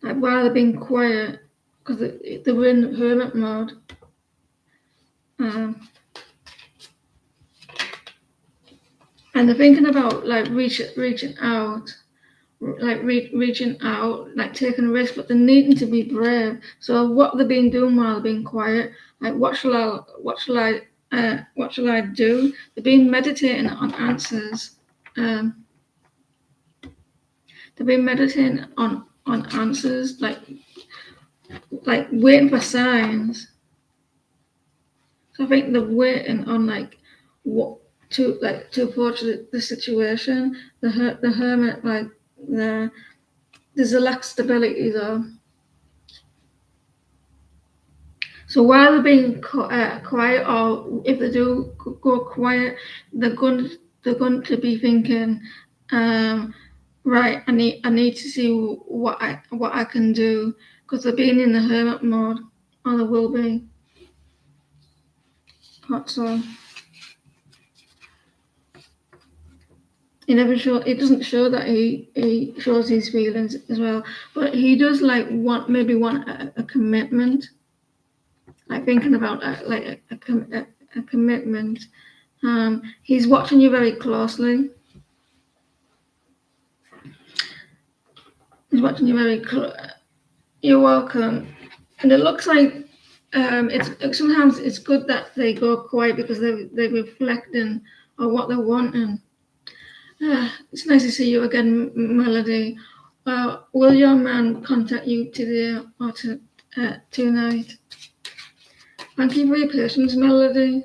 A: Like while they're being quiet, because they're in hermit mode. And they're thinking about like reaching out, like taking a risk, but they're needing to be brave. So what they've been doing while they're being quiet, like what shall I do? They've been meditating on answers. They've been meditating on answers, like waiting for signs. So I think they're waiting on like what to approach the situation. The hermit, like there's a lack of stability though. So while they're being quiet, or if they do go quiet, they're going to be thinking, right, I need to see what I can do, because they're being in the hermit mode, or they will be. So it doesn't show that he shows his feelings as well, but he does like want a commitment, like thinking about a commitment. He's watching you very closely. He's watching you very close. You're welcome. And it looks like it's sometimes it's good that they go quiet, because they're reflecting on what they're wanting. It's nice to see you again, Melody. Will your man contact you today or tonight? Thank you for your patience, Melody.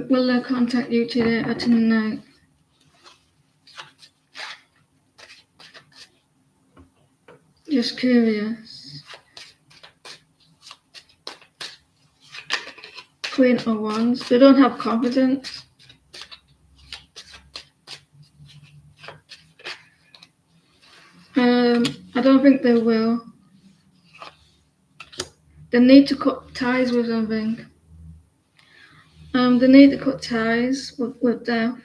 A: Will they contact you today or tonight? Just curious. Queen of Wands. They don't have confidence. I don't think they will. They need to cut ties with something. They need to cut ties with death.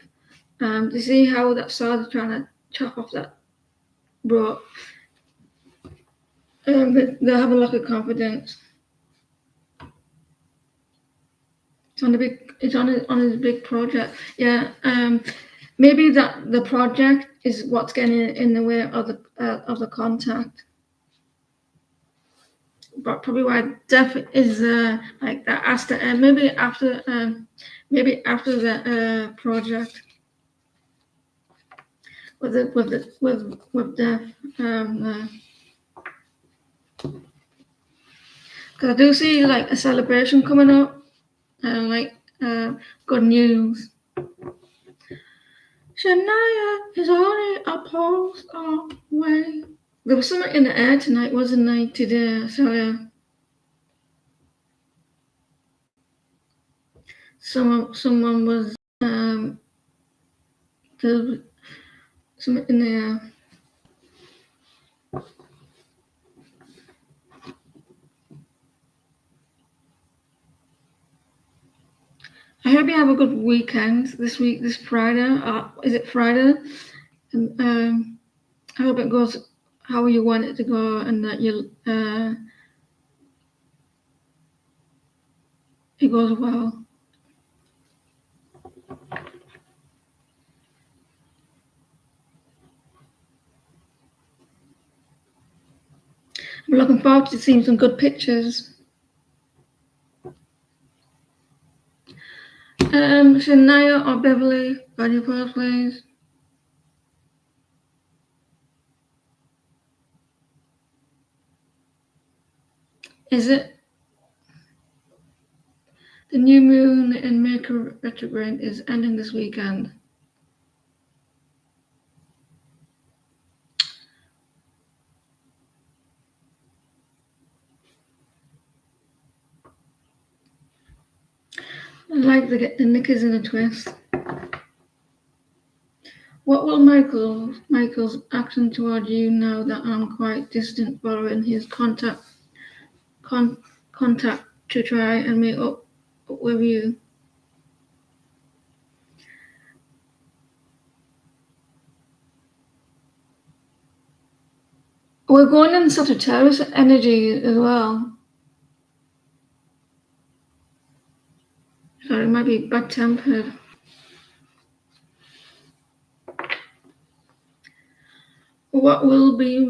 A: You see how that sword is trying to chop off that rope. They have a lack of confidence. on his big project. Yeah. Maybe that the project is what's getting in the way of the contact. But probably why death is like that after maybe after the project with death. Cause I do see like a celebration coming up, like good news. Shania is only a post away. There was something in the air tonight, wasn't there? Today, so someone was there was something in the air. I hope you have a good weekend this week, this Friday. Is it Friday? And I hope it goes how you want it to go, and that it goes well. I'm looking forward to seeing some good pictures. Shania or Beverly, got your first please. Is it the new moon in Mercury retrograde is ending this weekend? I'd like to get the knickers in a twist. What will Michael's action toward you now that I'm quite distant following his contact to try and meet up with you? We're going in Sagittarius energy as well. So it might be bad tempered. What will be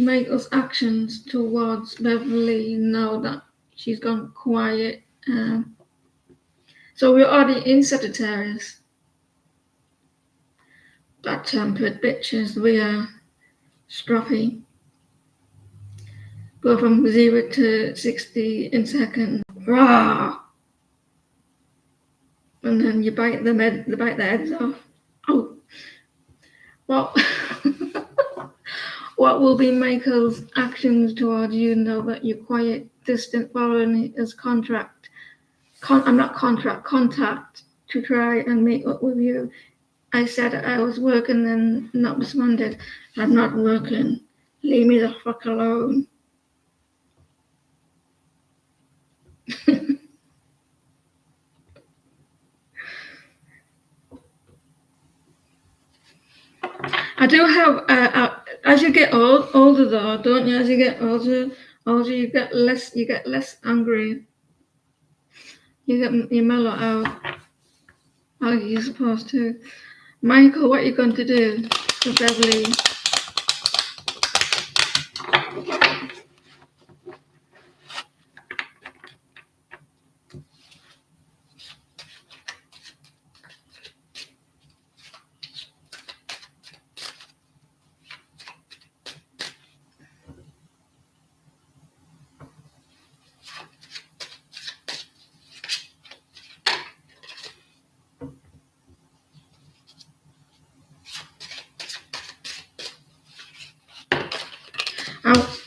A: Michael's actions towards Beverly now that she's gone quiet? So we're already in Sagittarius. Bad tempered bitches, we are stroppy. Go from 0 to 60 in seconds. Rah! And then you bite the heads off. Oh, well, what will be Michael's actions towards you now that you're quiet, distant, following his contact to try and meet up with you? I said I was working and not responded. I'm not working. Leave me the fuck alone. I do have. As you get older, though, don't you? As you get older, you get less angry. You mellow out. How you're supposed to. Michael, what are you going to do for Beverly?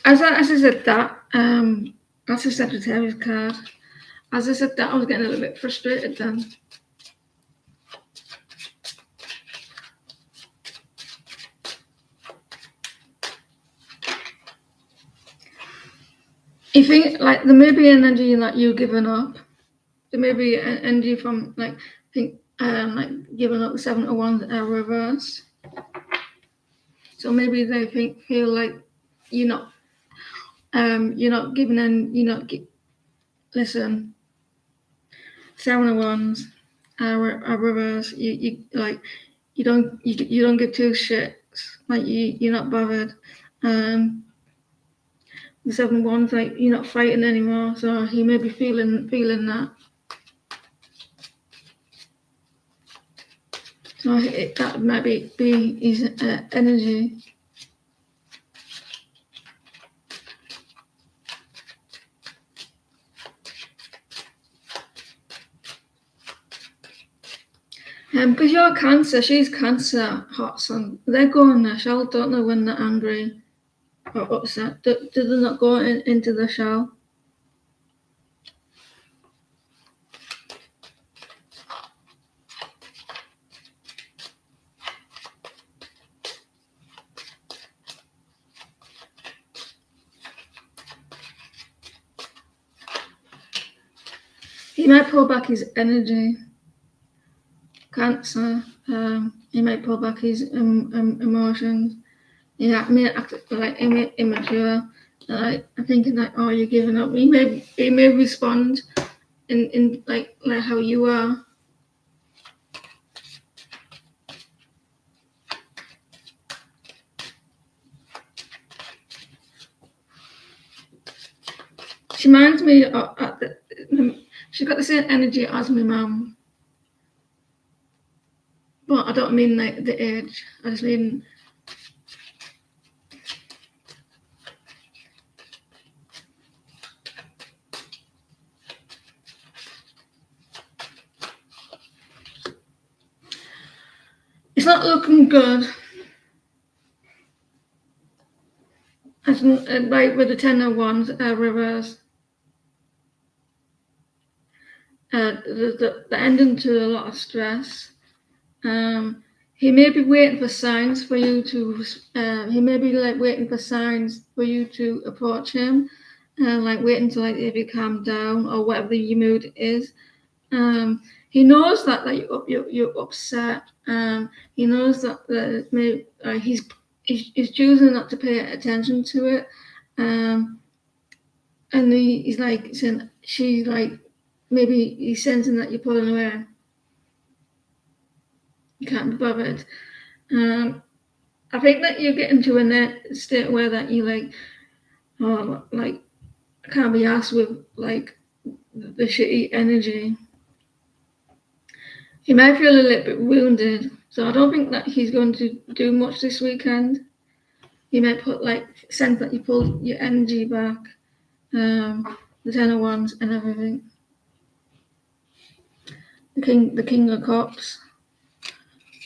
A: As I said that, that's a Secretary's card. As I said that, I was getting a little bit frustrated then. You think like there may be an energy that you've given up. There may be an energy from like giving up the 7 to 1 reverse. So maybe they feel like you're not. You're not giving in. You're not. Listen, 7 of Wands are reverse. You like you don't give two shits. Like you're not bothered. The 7 of Wands, like you're not fighting anymore. So he may be feeling that. So that might be his energy. Because you're Cancer, she's Cancer, hot sun. They're going their shell, don't they, when they're angry or upset? Do they not go into the shell? He might pull back his energy. Cancer, he might pull back his emotions. Yeah, I mean, act like immature. Like thinking like, oh, you're giving up. He may respond in like how you are. She reminds me of she's got the same energy as my mum. But I don't mean like the age. I just mean it's not looking good. As like with the 10 of Wands reverse. The ending to a lot of stress. He may be waiting for signs for you to. He may be like waiting for signs for you to approach him, like waiting to like if you calm down or whatever your mood is. He knows that like you're upset. He knows that maybe he's choosing not to pay attention to it. And he's like saying she's like maybe he's sensing that you're pulling away. You can't be bothered. I think that you get into a state where that you like, oh, like can't be asked with like the shitty energy. He might feel a little bit wounded, so I don't think that he's going to do much this weekend. He might put like sense that you pulled your energy back, the 10 of Wands and everything. The King of Cups.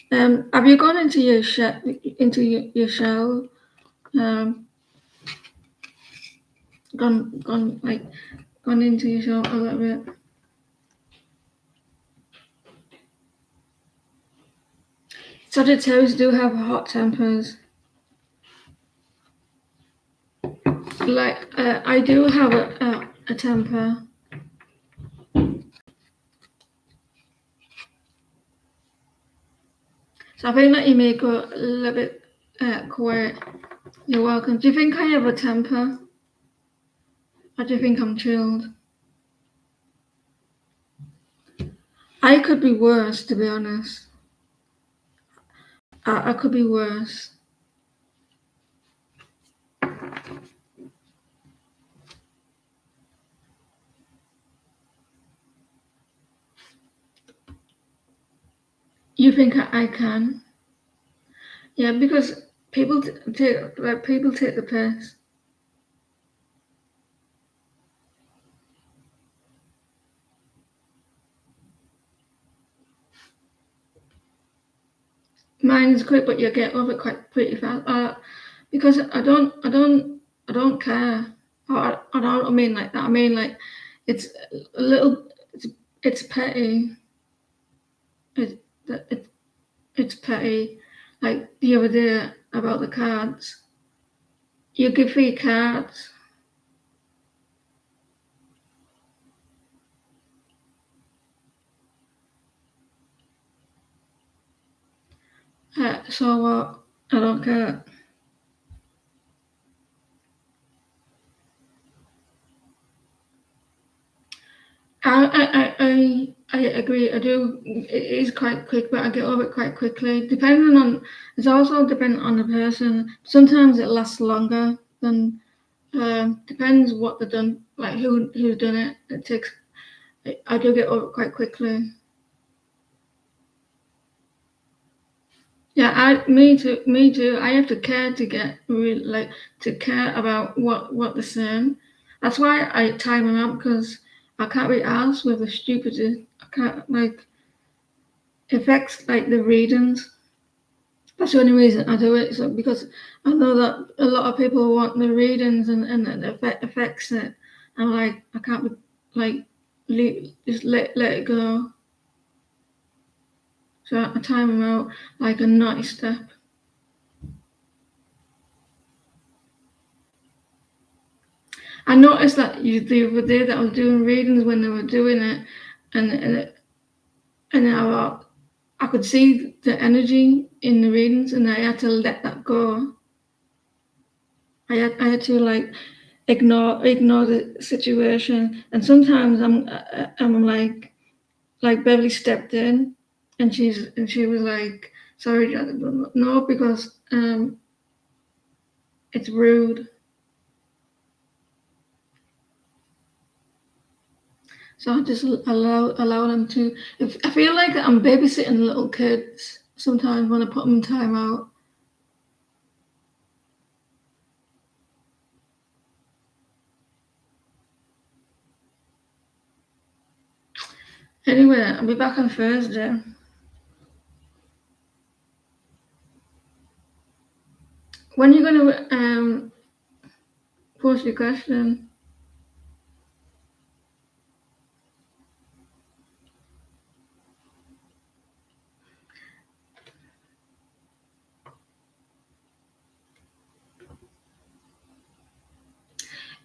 A: Have you gone into your shell? Gone into your shell a little bit. Sagittarius do have hot tempers. Like I do have a temper. So I think that you may go a little bit quiet. You're welcome. Do you think I have a temper? Or do you think I'm chilled? I could be worse, to be honest. I could be worse. You think I can? Yeah, because people take the piss. Mine's quick, but you get over it quite pretty fast. Because I don't care. I don't mean like that. I mean like it's a little. It's petty. It's petty. Like the other day about the cards. You give free cards. So what? I don't care. I agree. I do. It is quite quick, but I get over it quite quickly. Depending on, it's also dependent on the person. Sometimes it lasts longer than. Depends what they've done, like who's done it. It takes. I do get over it quite quickly. Yeah, me too. Me too. I have to care to get really like to care about what they're saying. That's why I time them out because I can't be asked with the stupid. I can't like affects like the readings. That's the only reason I do it. So because I know that a lot of people want the readings and it affects it. I'm like I can't be like just let it go. So I time them out like a naughty step. I noticed that the other day that I was doing readings when they were doing it, and I could see the energy in the readings, and I had to let that go. I had to like ignore the situation, and sometimes I'm like Beverly stepped in, and she was like, "Sorry, no, because it's rude." So I just allow them to. If I feel like I'm babysitting little kids sometimes when I put them in time out. Anyway, I'll be back on Thursday. When are you gonna post your question?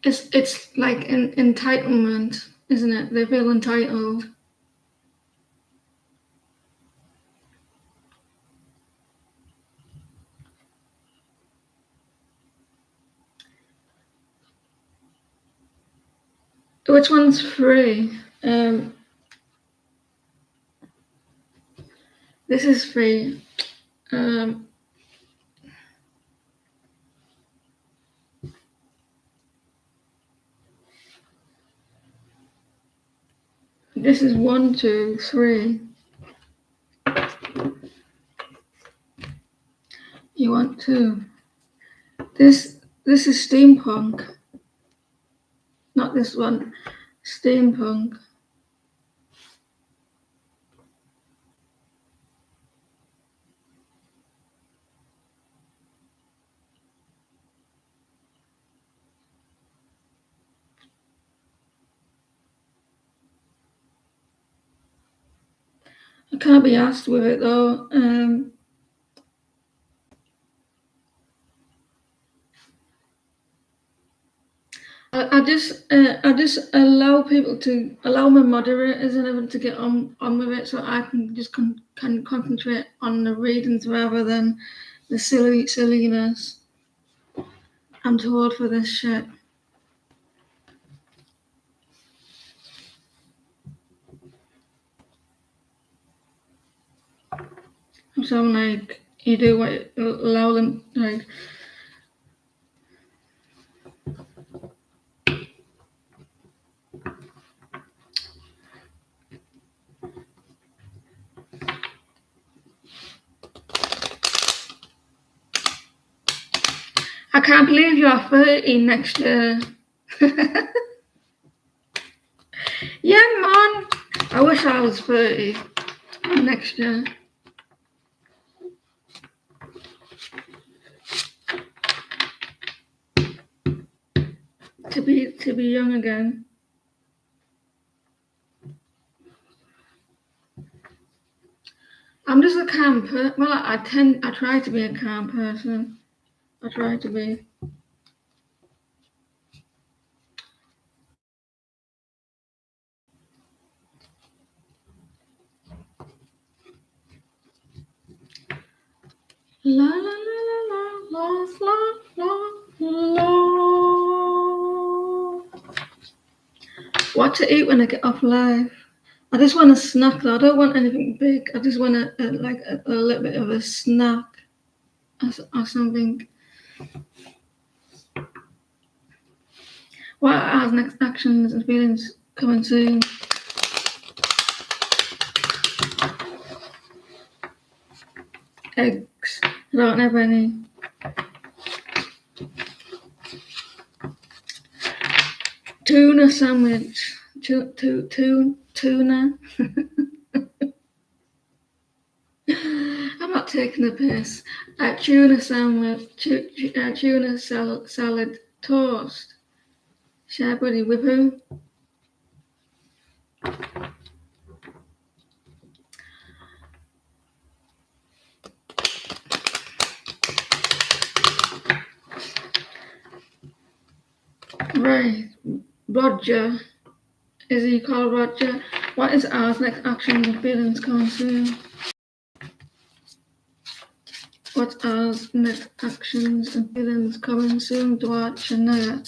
A: It's like entitlement, isn't it? They feel entitled. Which one's free? This is free. Um, this is 1, 2, 3. You want two? This is steampunk, not this one. Steampunk. I can't be asked with it though. I just allow people to allow my moderators and everyone to get on with it, so I can just can concentrate on the readings rather than the silliness. I'm too old for this shit. So I'm like, you do what allow them like. I can't believe you're 30 next year. Yeah, man. I wish I was 30 next year. To be young again. I'm just a calm person. Well, I try to be a calm person. I try to be. La la la la la la la la la. What to eat when I get off live? I just want a snack though. I don't want anything big. I just want a little bit of a snack or something. What are our next actions and feelings coming soon? Eggs. I don't have any. Tuna sandwich. Tuna. I'm not taking the piss. Tuna sandwich. Tuna salad toast. Sherbetty with who? Right. Roger. Is he called Roger? What is ours next actions and feelings coming soon? What's ours next actions and feelings coming soon? Dwight Shania.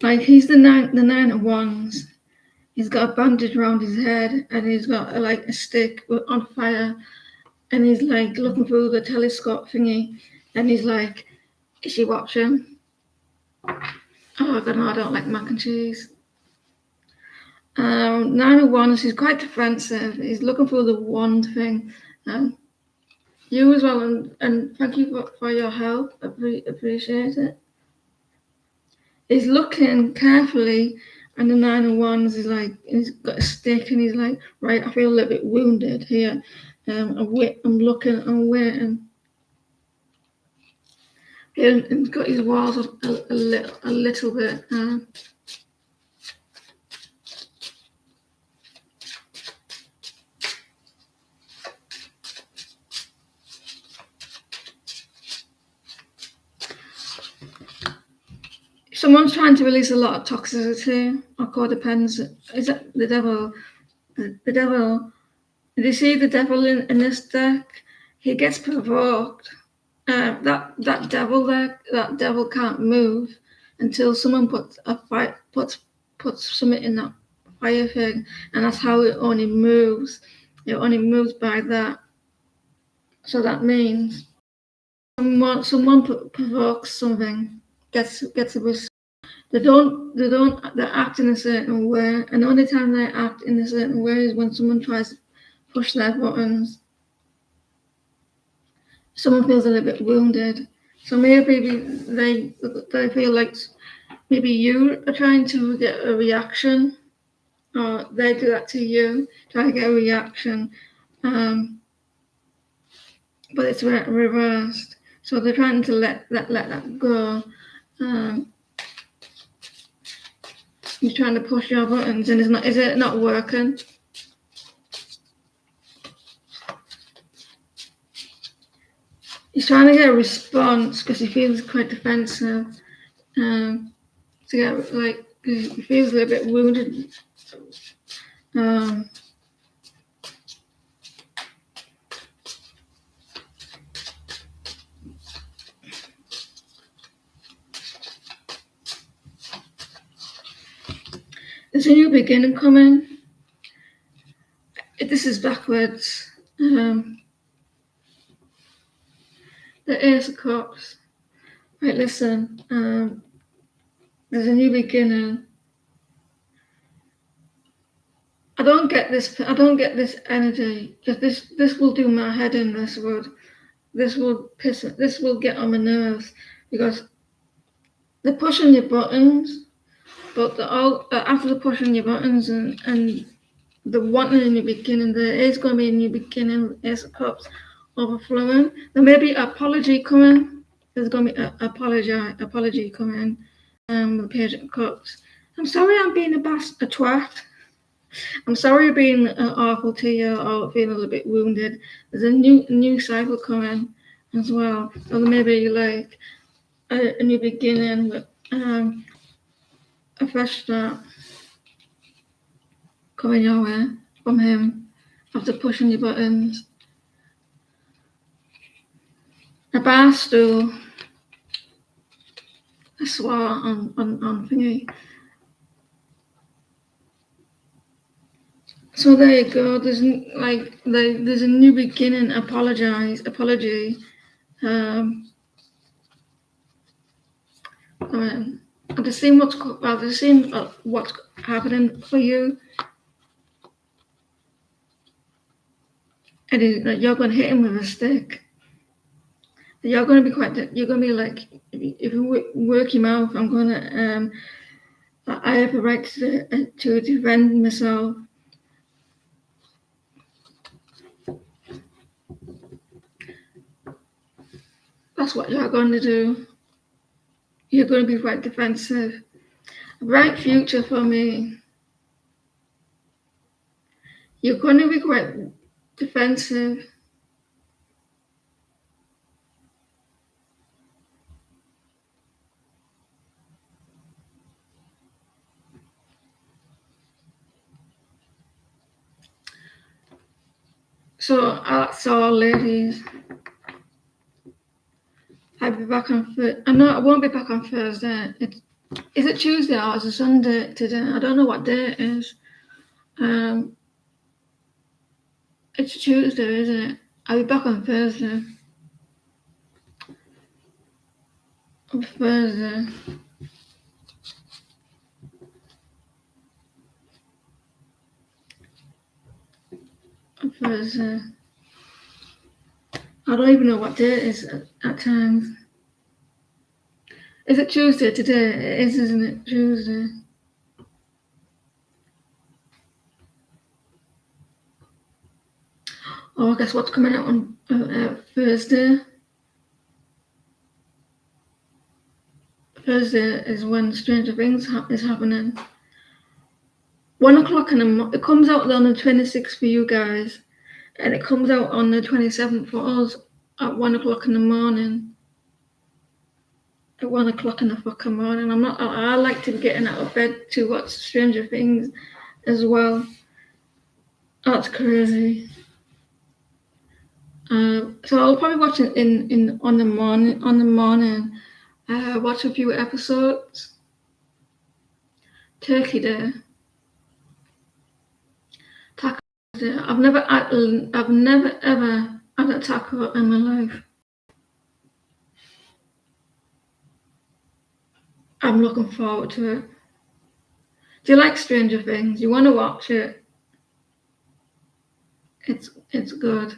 A: Like he's the nine of wands. He's got a bandage around his head and he's got like a stick on fire and he's like looking through the telescope thingy and he's like, is she watching? Oh god, no, I don't like mac and cheese. Nine of wands, he's quite defensive. He's looking for the wand thing. You as well, and thank you for your help. Appreciate it. He's looking carefully, and the nine of wands is like, he's got a stick, and he's like, right, I feel a little bit wounded here. I'm looking, I'm waiting. And he's got his walls a little bit. Someone's trying to release a lot of toxicity or codependence. Is that the devil? The devil. Did you see the devil in this deck? He gets provoked. That devil can't move until someone puts something in that fire thing, and that's how it only moves. It only moves by that. So that means someone provokes something, gets a response. They act in a certain way, and the only time they act in a certain way is when someone tries to push their buttons. Someone feels a little bit wounded. So maybe they feel like maybe you are trying to get a reaction, or they do that to you, try to get a reaction, but it's reversed. So they're trying to let that go. You're trying to push your buttons, and is it not working? He's trying to get a response because he feels quite defensive. To get like, he feels a little bit wounded. There's a new beginning coming. This is backwards. The Ace of Cups. Right, listen. There's a new beginning. I don't get this energy. Because this will do my head in. This will get on my nerves because they're pushing your buttons, but after they're pushing your buttons and the wanting in the beginning, there is going to be a new beginning. Ace of Cups overflowing. There may be an apology coming. There's going to be an apology coming. The Page of Cups. I'm sorry I'm being a twat. I'm sorry I'm being awful to you or feeling a little bit wounded. There's a new cycle coming as well. So maybe like a new beginning with a fresh start coming your way from him after pushing your buttons. a bar stool. I swore on thingy. So there you go. There's a new beginning. Apology. Um, I've just seen what's happening for you, and you're going to hit him with a stick. You're going to be You're going to be like, if you work your mouth, I'm going to. I have a right to defend myself. That's what you're going to do. You're going to be quite defensive. Bright future for me. You're going to be quite defensive. So that's all, ladies. I'll be back on Thursday. I know I won't be back on Thursday. Is it Tuesday or is it Sunday today? I don't know what day it is. It's Tuesday, isn't it? I'll be back on Thursday. On Thursday. On Thursday. I don't even know what day it is at times. Is it Tuesday today? It is, isn't it? Tuesday. Oh, guess what's coming out on Thursday? Thursday is when Stranger Things is happening. 1 o'clock it comes out on the 26th for you guys, and it comes out on the 27th for us at 1 o'clock in the morning. At 1 o'clock in the fucking morning. I like to be getting out of bed to watch Stranger Things as well. That's crazy. So I'll probably watch it on the morning. Watch a few episodes. Turkey Day. Taco Day. I've never ever had a taco in my life. I'm looking forward to it. Do you like Stranger Things? You want to watch it? It's good.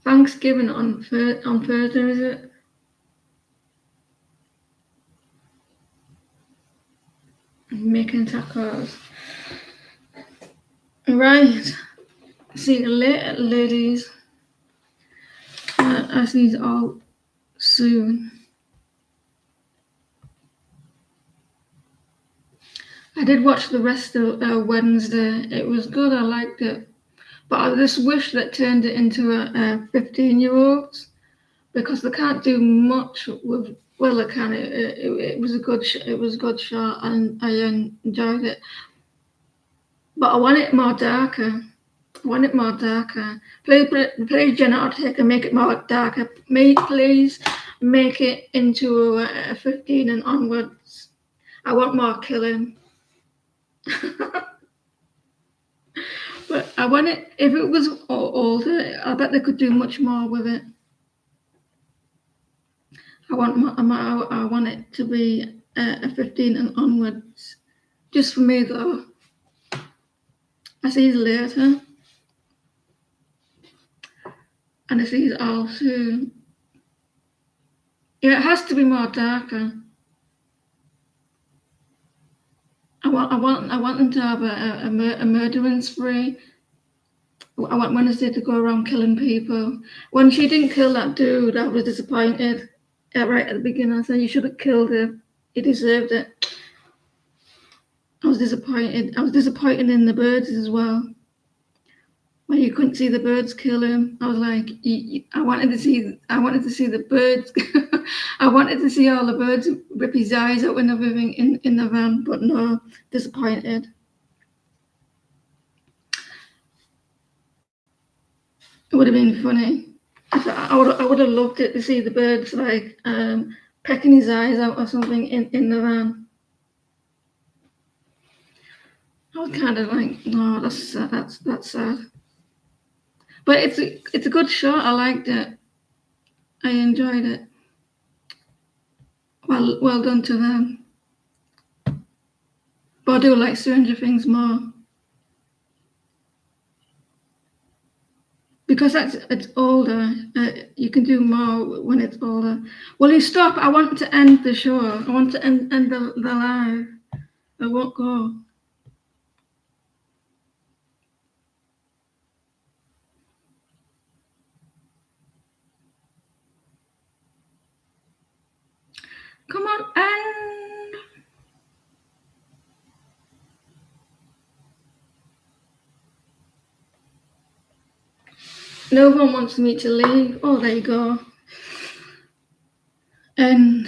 A: Thanksgiving on Thursday, is it? Making tacos. Right. See you later, ladies. I see you all soon. I did watch the rest of Wednesday. It was good. I liked it. But I just wish that turned it into a 15-year-olds because they can't do much with. Well, they can. It was a good. It was a good shot, and I enjoyed it. But I want it more darker. Please, Jenna Ortega, make it more darker. Please make it into a 15 and onwards. I want more killing. But I want it, if it was older, I bet they could do much more with it. I want it to be a 15 and onwards. Just for me, though. I see you later. And I see you all soon. Yeah, it has to be more darker. I want them to have a murdering spree. I want Wednesday to go around killing people. When she didn't kill that dude, I was disappointed. Right at the beginning, I said you should have killed him. He deserved it. I was disappointed. I was disappointed in the birds as well. When you couldn't see the birds kill him, I was like, I wanted to see the birds. I wanted to see all the birds rip his eyes out and everything in the van, but no, disappointed. It would have been funny. I would have loved it to see the birds like pecking his eyes out or something in the van. I was kind of like, no, that's sad. That's sad. But it's a good shot. I liked it. I enjoyed it. Well done to them. But I do like Stranger Things more because it's older. You can do more when it's older. Will you stop? I want to end the show. I want to end the live. I won't go. Come on, end. No one wants me to leave. Oh, there you go. And